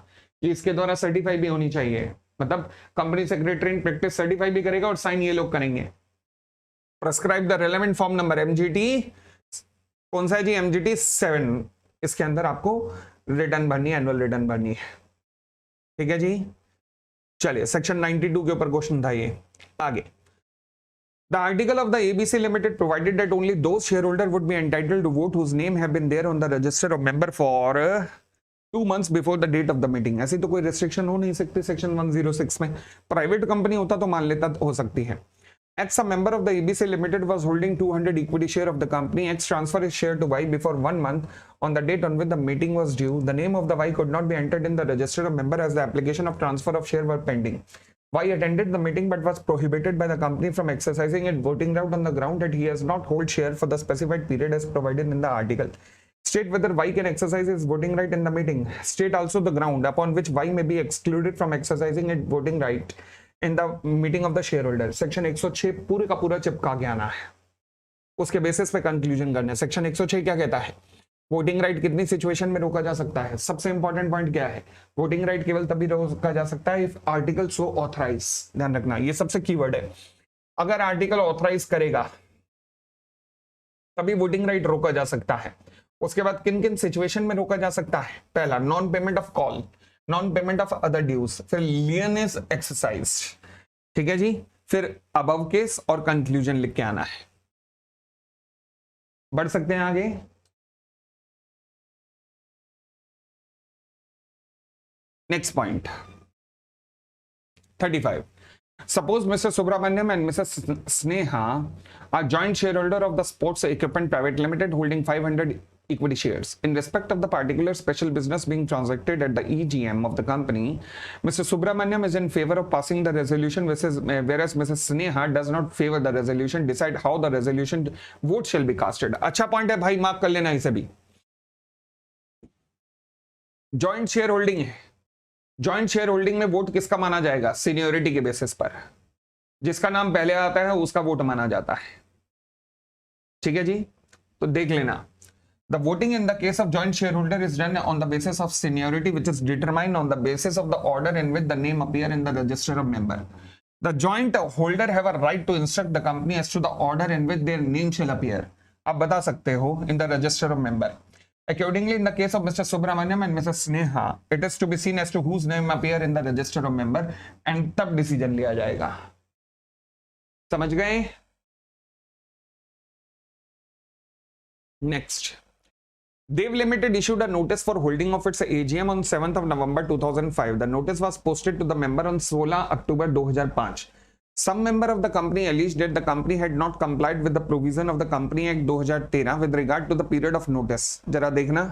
कि इसके द्वारा सर्टिफाई भी होनी चाहिए, मतलब company secretary in practice certify भी करेगा और साइन ये लोग करेंगे. Prescribe the relevant form number MGT, कौन सा है जी? MGT 7. इसके अंदर आपको रिटर्न भरनी है, एनुअल रिटर्न भरनी है. ठीक है जी. चलिए, सेक्शन 92 के ऊपर क्वेश्चन था ये. आगे, the article of the ABC Limited provided that only those shareholder would be entitled to vote whose name have been there on the register of member for 2 months before the date of the meeting. ऐसी तो कोई रिस्ट्रिक्शन हो नहीं सकती सेक्शन 106 में. प्राइवेट कंपनी होता तो मान लेता हो सकती है. X, a member of the ABC Limited, was holding 200 equity share of the company. X transferred his share to Y before 1 month on the date on which the meeting was due. The name of the Y could not be entered in the register of member as the application of transfer of share were pending. Y attended the meeting but was prohibited by the company from exercising its voting right on the ground that he has not hold share for the specified period as provided in the article. State whether Y can exercise his voting right in the meeting. State also the ground upon which Y may be excluded from exercising its voting right in the meeting of the shareholder. Section 106 पूरे का पूरा चिपका के आना है, उसके बेसिस पे कंक्लूजन करना है. सेक्शन 106 क्या कहता है? वोटिंग राइट कितनी सिचुएशन में रोका जा सकता है? सबसे इंपॉर्टेंट पॉइंट क्या है? वोटिंग राइट केवल तभी रोका जा सकता है इफ आर्टिकल सो ऑथराइज. ध्यान रखना, ये सबसे कीवर्ड है. अगर आर्टिकल ऑथराइज करेगा तभी वोटिंग राइट रोका जा सकता है. उसके बाद किन किन सिचुएशन में रोका जा सकता है? पहला, non payment of call, non payment of other dues, फिर लियन इज एक्सरसाइज. ठीक है जी. फिर अबव केस और कंक्लूजन लिख के आना है. बढ़ सकते हैं आगे. Next point 35. Suppose Mr. Subramaniam and Mrs. Sneha are joint shareholder of the Sports Equipment Private Limited holding 500 equity shares. In respect of the particular special business being transacted at the EGM of the company, Mr. Subramaniam is in favor of passing the resolution whereas Mrs. Sneha does not favor the resolution. Decide how the resolution vote shall be casted. अच्छा पॉइंट है भाई, मार्क कर लेना इसे भी. जॉइंट शेयर होल्डिंग है. जॉइंट शेयर होल्डिंग में वोट किसका माना जाएगा? सीनियोरिटी के बेसिस पर. जिसका नाम पहले आता है उसका वोट माना जाता है. ठीक है जी. तो देख लेना, the voting in the case of joint share holder is done on the basis of seniority which is determined on the basis of the order in which the name appear in the register of member. The joint holder have a right to instruct the company as to the order in which their name shall appear. आप बता सकते हो in the register of member. Accordingly, in the case of Mr. Subramaniam and Mrs. Sneha, it is to be seen as to whose name appear in the register of member, and तब डिसीजन लिया जाएगा. समझ गए? Next, Dev Limited issued a notice for holding of its AGM on 7th of November 2005. The notice was posted to the member on 16 October 2005. Some member of the company alleged that the company had not complied with the provision of the Company Act 2013 with regard to the period of notice. जरा देखना.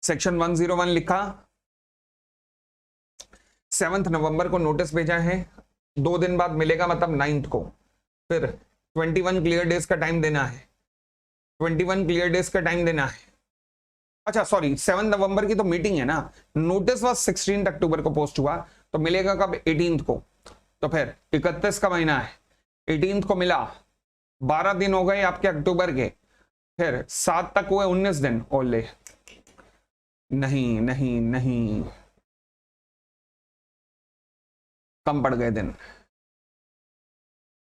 सेक्शन 101 लिखा, 7 नवंबर को नोटिस भेजा है, 2 दिन बाद मिलेगा मतलब 9th को. फिर 21 क्लियर डेज का टाइम देना है. 21 क्लियर डेज का टाइम देना है. अच्छा सॉरी, 7 नवंबर की तो मीटिंग है ना. नोटिस वाज 16 अक्टूबर को पोस्ट हुआ, तो मिलेगा कब? 18th को. तो फिर 31 का महीना है, 18th को मिला, 12 दिन हो गए आपके अक्टूबर के, फिर 7 तक हुए 19 दिन. ओले नहीं नहीं नहीं, कम पड़ गए दिन.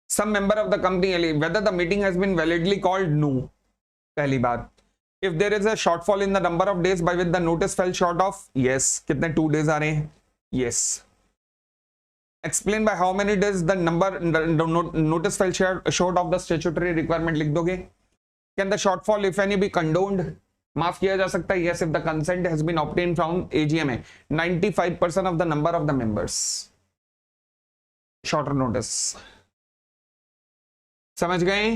Some member of the company, whether the meeting has been validly called? No. पहली बात. If there is a shortfall in the number of days by which the notice fell short of? Yes. कितने 2 days आ रहे हैं? Yes. Explain by how many days the notice fell short of the statutory requirement. लिख दोगे. Can the shortfall, if any, be condoned? माफ किया जा सकता है. Yes, if the consent has been obtained from AGM है 95% of the number of the members. Shorter notice. समझ गए?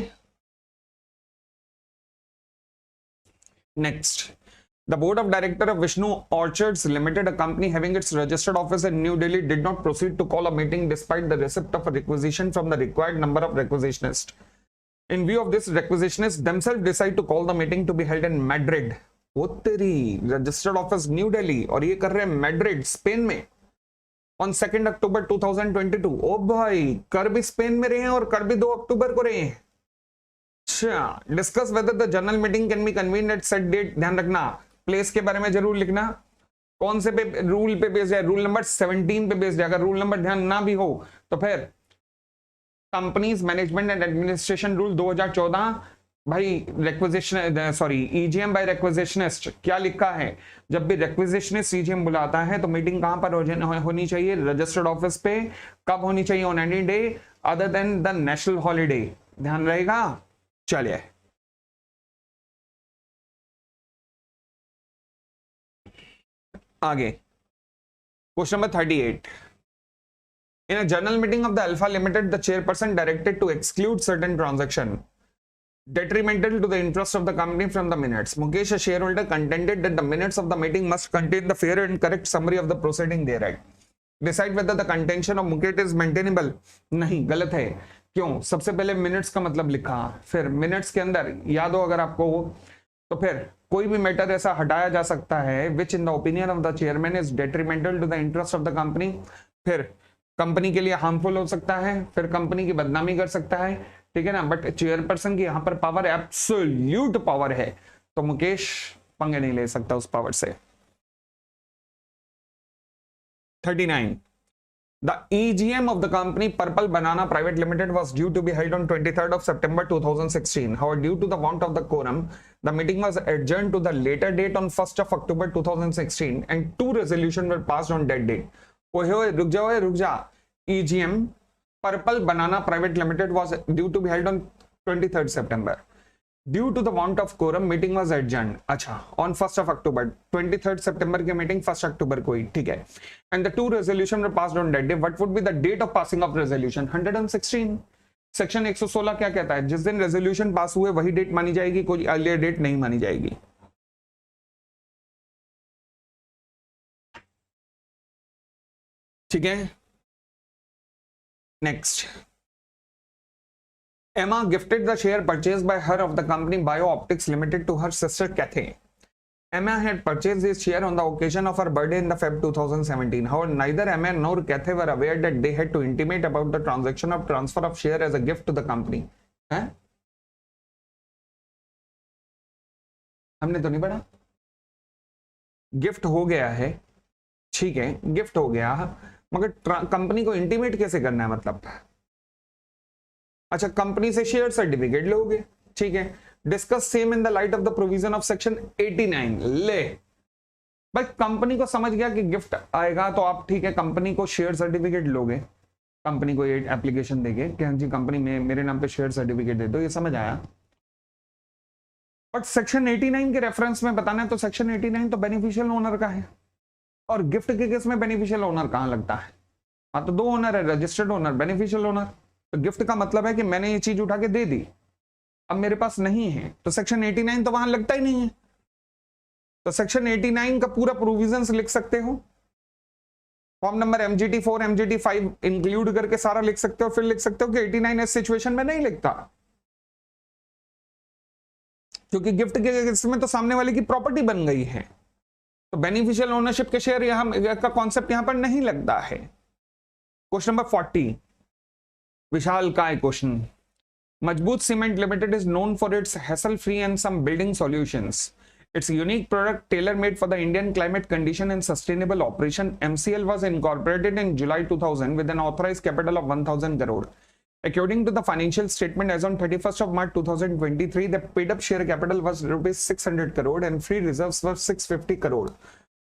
Next, the board of directors of Vishnu Orchards Limited, a company having its registered office in New Delhi, did not proceed to call a meeting despite the receipt of a requisition from the required number of requisitionists. In view of this, requisitionists themselves decide to call the meeting to be held in Madrid. वो तेरी registered office New Delhi और ये कर रहे हैं Madrid, स्पेन में, on 2nd October 2022. ओ भाई, कर भी स्पेन में रहे हैं और कर भी 2 अक्टूबर को रहे हैं. Discuss whether the general meeting can be convened at set date. ध्यान रखना, प्लेस के बारे में जरूर लिखना. कौन से पे रूल पे बेस्ड है? रूल नंबर 17 पे बेस्ड है. अगर रूल नंबर ध्यान ना भी हो तो फिर companies management and administration rule 2014 भाई, रिक्विजिशन सॉरी ईजीएम बाय रिक्विजिशनिस्ट. क्या लिखा है? जब भी रिक्विजिशनिस्ट ईजीएम बुलाता है तो मीटिंग कहां पर होनी चाहिए? रजिस्टर्ड ऑफिस पे. कब होनी चाहिए? On any day other than the national holiday. ध्यान रहेगा. चलिए आगे. Question number 38. In a general meeting of the Alpha Limited, the chairperson directed to exclude certain transaction detrimental to the interest of the company from the minutes. Mukesh, a shareholder, contended that the minutes of the meeting must contain the fair and correct summary of the proceeding thereat. Decide whether the contention of Mukesh is maintainable. नहीं, गलत है. क्यों? सबसे पहले मिनट्स का मतलब लिखा, फिर मिनट्स के अंदर याद हो अगर आपको, तो फिर कोई भी मैटर ऐसा हटाया जा सकता है which in the opinion of the chairman is detrimental to the interest of the company. फिर कंपनी के लिए हार्मफुल हो सकता है, फिर कंपनी की बदनामी कर सकता है. ठीक है ना. बट चेयरपर्सन की यहां पर पावर एब्सोल्यूट पावर है, तो मुकेश पंगे नहीं ले सकता उस पावर से. 39. The EGM of the company Purple Banana Private Limited was due to be held on 23rd of September 2016. However, due to the want of the quorum, the meeting was adjourned to the later date on 1st of October 2016 and 2 resolutions were passed on that date. ओए रुक जा. EGM Purple Banana Private Limited was due to be held on 23rd September. Due to the want of quorum, meeting was adjourned. अच्छा, on 1st of October, 23rd September की meeting 1st October को ही. ठीक है. And the 2 resolutions were passed on that day. What would be the date of passing of resolution? 116. Section 116 क्या कहता है? जिस दिन रेजोल्यूशन पास हुए वही डेट मानी जाएगी, कोई अर्लियर डेट नहीं मानी जाएगी. ठीक है. Next. Emma gifted the share purchased by her of the company Bio-Optics Limited to her sister Cathay. Emma had purchased this share on the occasion of her birthday in the Feb 2017. However, neither Emma nor Cathay were aware that they had to intimate about the transaction of transfer of share as a gift to the company. हैं? हमने तो नहीं पढ़ा. गिफ्ट हो गया है, ठीक है, गिफ्ट हो गया, मगर कंपनी को इंटीमेट कैसे करना है? मतलब अच्छा, कंपनी से शेयर सर्टिफिकेट लोगे, ठीक है। Discuss same in the light of the provision of section 89। ले भाई, कंपनी को समझ गया कि गिफ्ट आएगा तो आप ठीक है कंपनी को शेयर सर्टिफिकेट लोगे, कंपनी को ये एप्लीकेशन देके कि हाँ जी कंपनी में मेरे नाम पे शेयर सर्टिफिकेट दे दो, ये समझ आया। बट सेक्शन 89 के रेफरेंस में बताना है तो सेक्शन 89 तो बेनिफिशियल ओनर का है, और गिफ्ट के केस में बेनिफिशियल ओनर कहां लगता है? हाँ तो दो ओनर है, रजिस्टर्ड ओनर, बेनिफिशियल ओनर। तो गिफ्ट का मतलब है कि मैंने ये चीज उठा के दे दी, अब मेरे पास नहीं है, तो सेक्शन 89 तो वहां लगता ही नहीं है। तो सेक्शन 89 का पूरा प्रोविजंस लिख सकते हो, form number MGT 4 MGT 5 include करके सारा लिख सकते हो, फिर लिख सकते हो कि 89 इस सिचुएशन में नहीं लिखता, क्योंकि गिफ्ट के केस में तो सामने वाले की प्रॉपर्टी बन गई है, तो बेनिफिशियल ओनरशिप के शेयर यहां का कॉन्सेप्ट यहां पर नहीं लगता है। क्वेश्चन नंबर 40, विशाल काय क्वेश्चन। मजबूत cement limited is known for its hassle-free and some building solutions. Its unique product tailor-made for the Indian climate condition and sustainable operation. MCL was incorporated in July 2000 with an authorized capital of 1,000 crore. According to the financial statement as on 31st of March 2023, the paid-up share capital was rupees 600 crore and free reserves were 650 crore.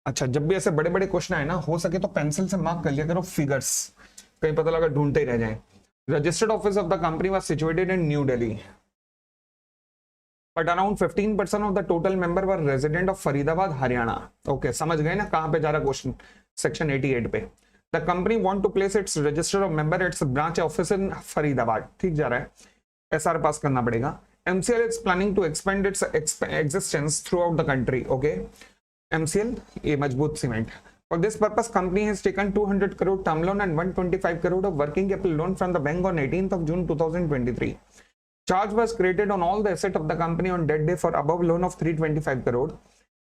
अच्छा, जब भी ऐसे बड़े बड़े क्वेश्चन आए ना, हो सके तो पेंसिल से मार्क कर लिया करो फिगर्स, कहीं पता लगा ढूंढते ही रह जाए। Registered office of the company was situated in New Delhi, but around 15% of the total member were resident of Faridabad, Haryana. Okay, समझ गए ना कहां पे जा रहा क्वेश्चन? सेक्शन 88 पे। The company want to place its register of member at its branch office in Faridabad. ठीक जा रहा है, SR पास करना पड़ेगा। MCL is planning to expand its existence throughout the country. Okay, MCL ये मजबूत cement. For this purpose, company has taken 200 crore term loan and 125 crore of working capital loan from the bank on 18th of June 2023. Charge was created on all the asset of the company on that day for above loan of 325 crore,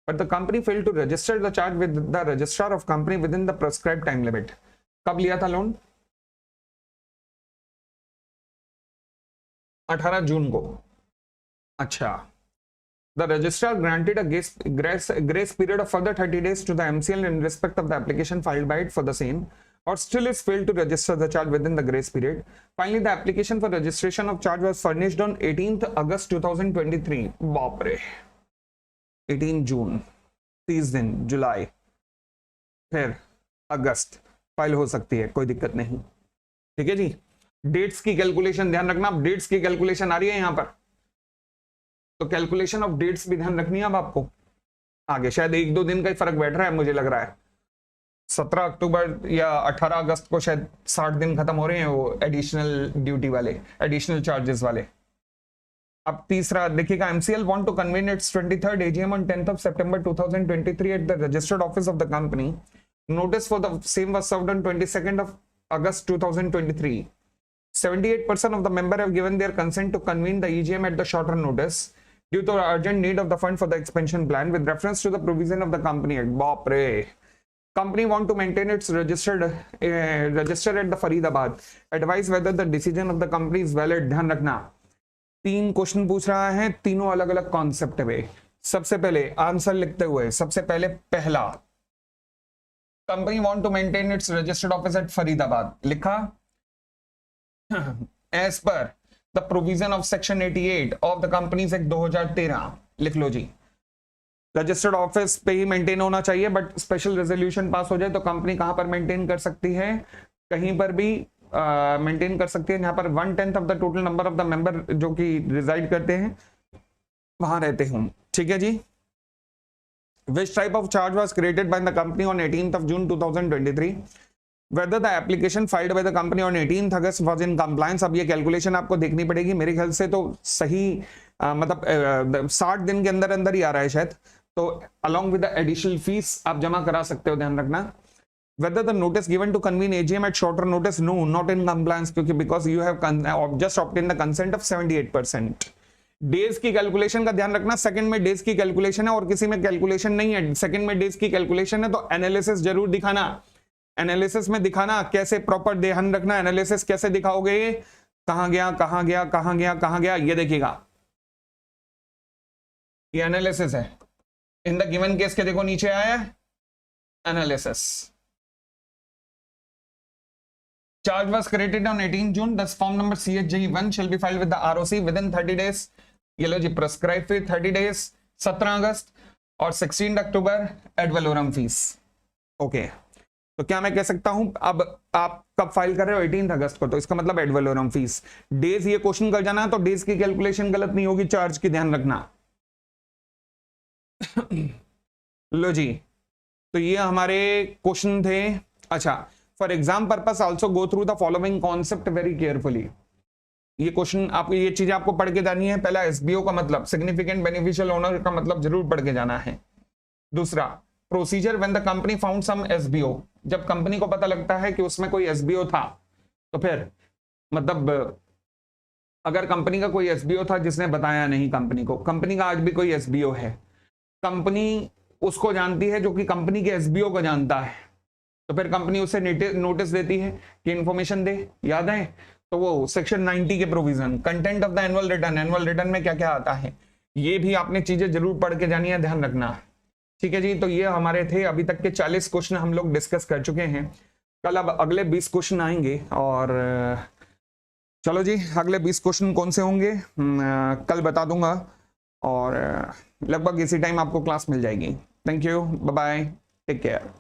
but the company failed to register the charge with the registrar of company within the prescribed time limit. कब लिया था लोन? 18 जून को। अच्छा, the registrar granted a grace period of further 30 days to the MCL in respect of the application filed by it for the same, or still is failed to register the charge within the grace period. Finally, the application for registration of charge was furnished on 18th August 2023. बाप रे, 18 जून, 30 दिन, जुलाई, फिर अगस्त फाइल हो सकती है, कोई दिक्कत नहीं। ठीक है जी, डेट्स की कैलकुलेशन ध्यान रखना, डेट्स की कैलकुलेशन आ रही है यहां पर, तो कैलकुलेशन ऑफ डेट्स भी ड्यूटी रखनी है अब आपको। आगे शायद 1-2 दिन का ही फर्क बैठ रहा है, मुझे लग रहा है 17 अक्टूबर या 18 अगस्त को शायद 60 दिन खत्म हो रहे हैं वो एडिशनल ड्यूटी वाले, एडिशनल चार्जेस वाले। अब तीसरा देखिएगा, MCL want to convene its 23rd AGM on 10th of September 2023 at the registered office of the company. Notice for the same was served on 22nd of August 2023. 78% of the member have given their consent to convene the EGM at the shorter notice due to urgent need of the fund for the expansion plan with reference to the provision of the Company Act. बाप रे, company want to maintain its register at the Faridabad. Advise whether the decision of the company is valid. ध्यान रखना, 3 क्वेश्चन पूछ रहा है, तीनों अलग अलग कॉन्सेप्ट में। सबसे पहले आंसर लिखते हुए, सबसे पहले पहला, company want to maintain its registered office at Faridabad, लिखा as per the provision of section 88 of the companies act 2013, लिख लो जी। रजिस्टर्ड ऑफिस पे ही मेंटेन होना चाहिए, बट स्पेशल रेजोल्यूशन पास हो जाए तो कंपनी कहां पर मेंटेन कर सकती है? कहीं पर भी मेंटेन कर सकती है। यहाँ पर 1/10 of the total number of the member जो कि रिजाइड करते हैं वहां रहते हूं। ठीक है जी। Which type of charge was created by the company on 18th of June 2023? Whether the application filed by the company on 18th August was in compliance? अब ये कैलकुलेशन आपको देखनी पड़ेगी, मेरे ख्याल से तो सही मतलब 60 दिन के अंदर अंदर ही आ रहा है शायद, तो along with the additional fees आप जमा करा सकते हो, ध्यान रखना। Whether the notice given to convene AGM at shorter notice? No, not in compliance, क्योंकि because you have just obtained the consent of 78%. Days की कैलकुलेशन का ध्यान रखना, सेकंड में डेज की कैलकुलेशन है और किसी में कैलकुलेशन नहीं है, सेकंड में डेज की कैलकुलेशन है, तो एनालिसिस जरूर दिखाना, एनालिसिस में दिखाना कैसे, प्रॉपर ध्यान रखना एनालिसिस कैसे दिखाओगे, कहां गया कहां गया कहां गया कहां गया, ये देखिएगा ये एनालिसिस है। इन द गिवन केस के देखो नीचे आया है analysis, Charge was created on 18 June. Thus, form number CHJ1 shall be filed with the ROC within 30 days. ये लो जी, prescribed fee 30 days, 17 अगस्त और 16 अक्टूबर एड वैलोरम फीस। ओके, तो क्या मैं कह सकता हूं, अब आप कब फाइल कर रहे हो? 18 अगस्त को, तो इसका मतलब एड वैलोरम फीस। डेज ये क्वेश्चन कर जाना, तो डेज की कैलकुलेशन गलत नहीं होगी, चार्ज की ध्यान रखना। लो जी, तो ये हमारे क्वेश्चन थे। अच्छा, for exam purpose also go through the following concept very carefully. ये क्वेश्चन आपको, ये चीज आपको पढ़ के जानी है। पहला एसबीओ का मतलब, सिग्निफिकेंट बेनिफिशियल ओनर का मतलब जरूर पढ़ के जाना है। दूसरा, procedure when the company found some SBO, जब कंपनी को पता लगता है कि उसमें कोई एसबीओ था, तो फिर मतलब अगर कंपनी का कोई एसबीओ था जिसने बताया नहीं कंपनी को, कंपनी का आज भी कोई एसबीओ है, कंपनी उसको जानती है जो कि कंपनी के एसबीओ को जानता है, तो फिर कंपनी उसे नोटिस देती है कि इंफॉर्मेशन दे। याद है? तो वो सेक्शन 90 के provision, content of the annual return, annual return में क्या क्या आता है, ये भी आपने चीजें जरूर पढ़ के जानी है, ध्यान रखना। ठीक है जी, तो ये हमारे थे अभी तक के 40 क्वेश्चन हम लोग डिस्कस कर चुके हैं। कल अब अगले 20 क्वेश्चन आएंगे, और चलो जी, अगले 20 क्वेश्चन कौन से होंगे कल बता दूंगा, और लगभग इसी टाइम आपको क्लास मिल जाएगी। Thank you, bye bye, take care.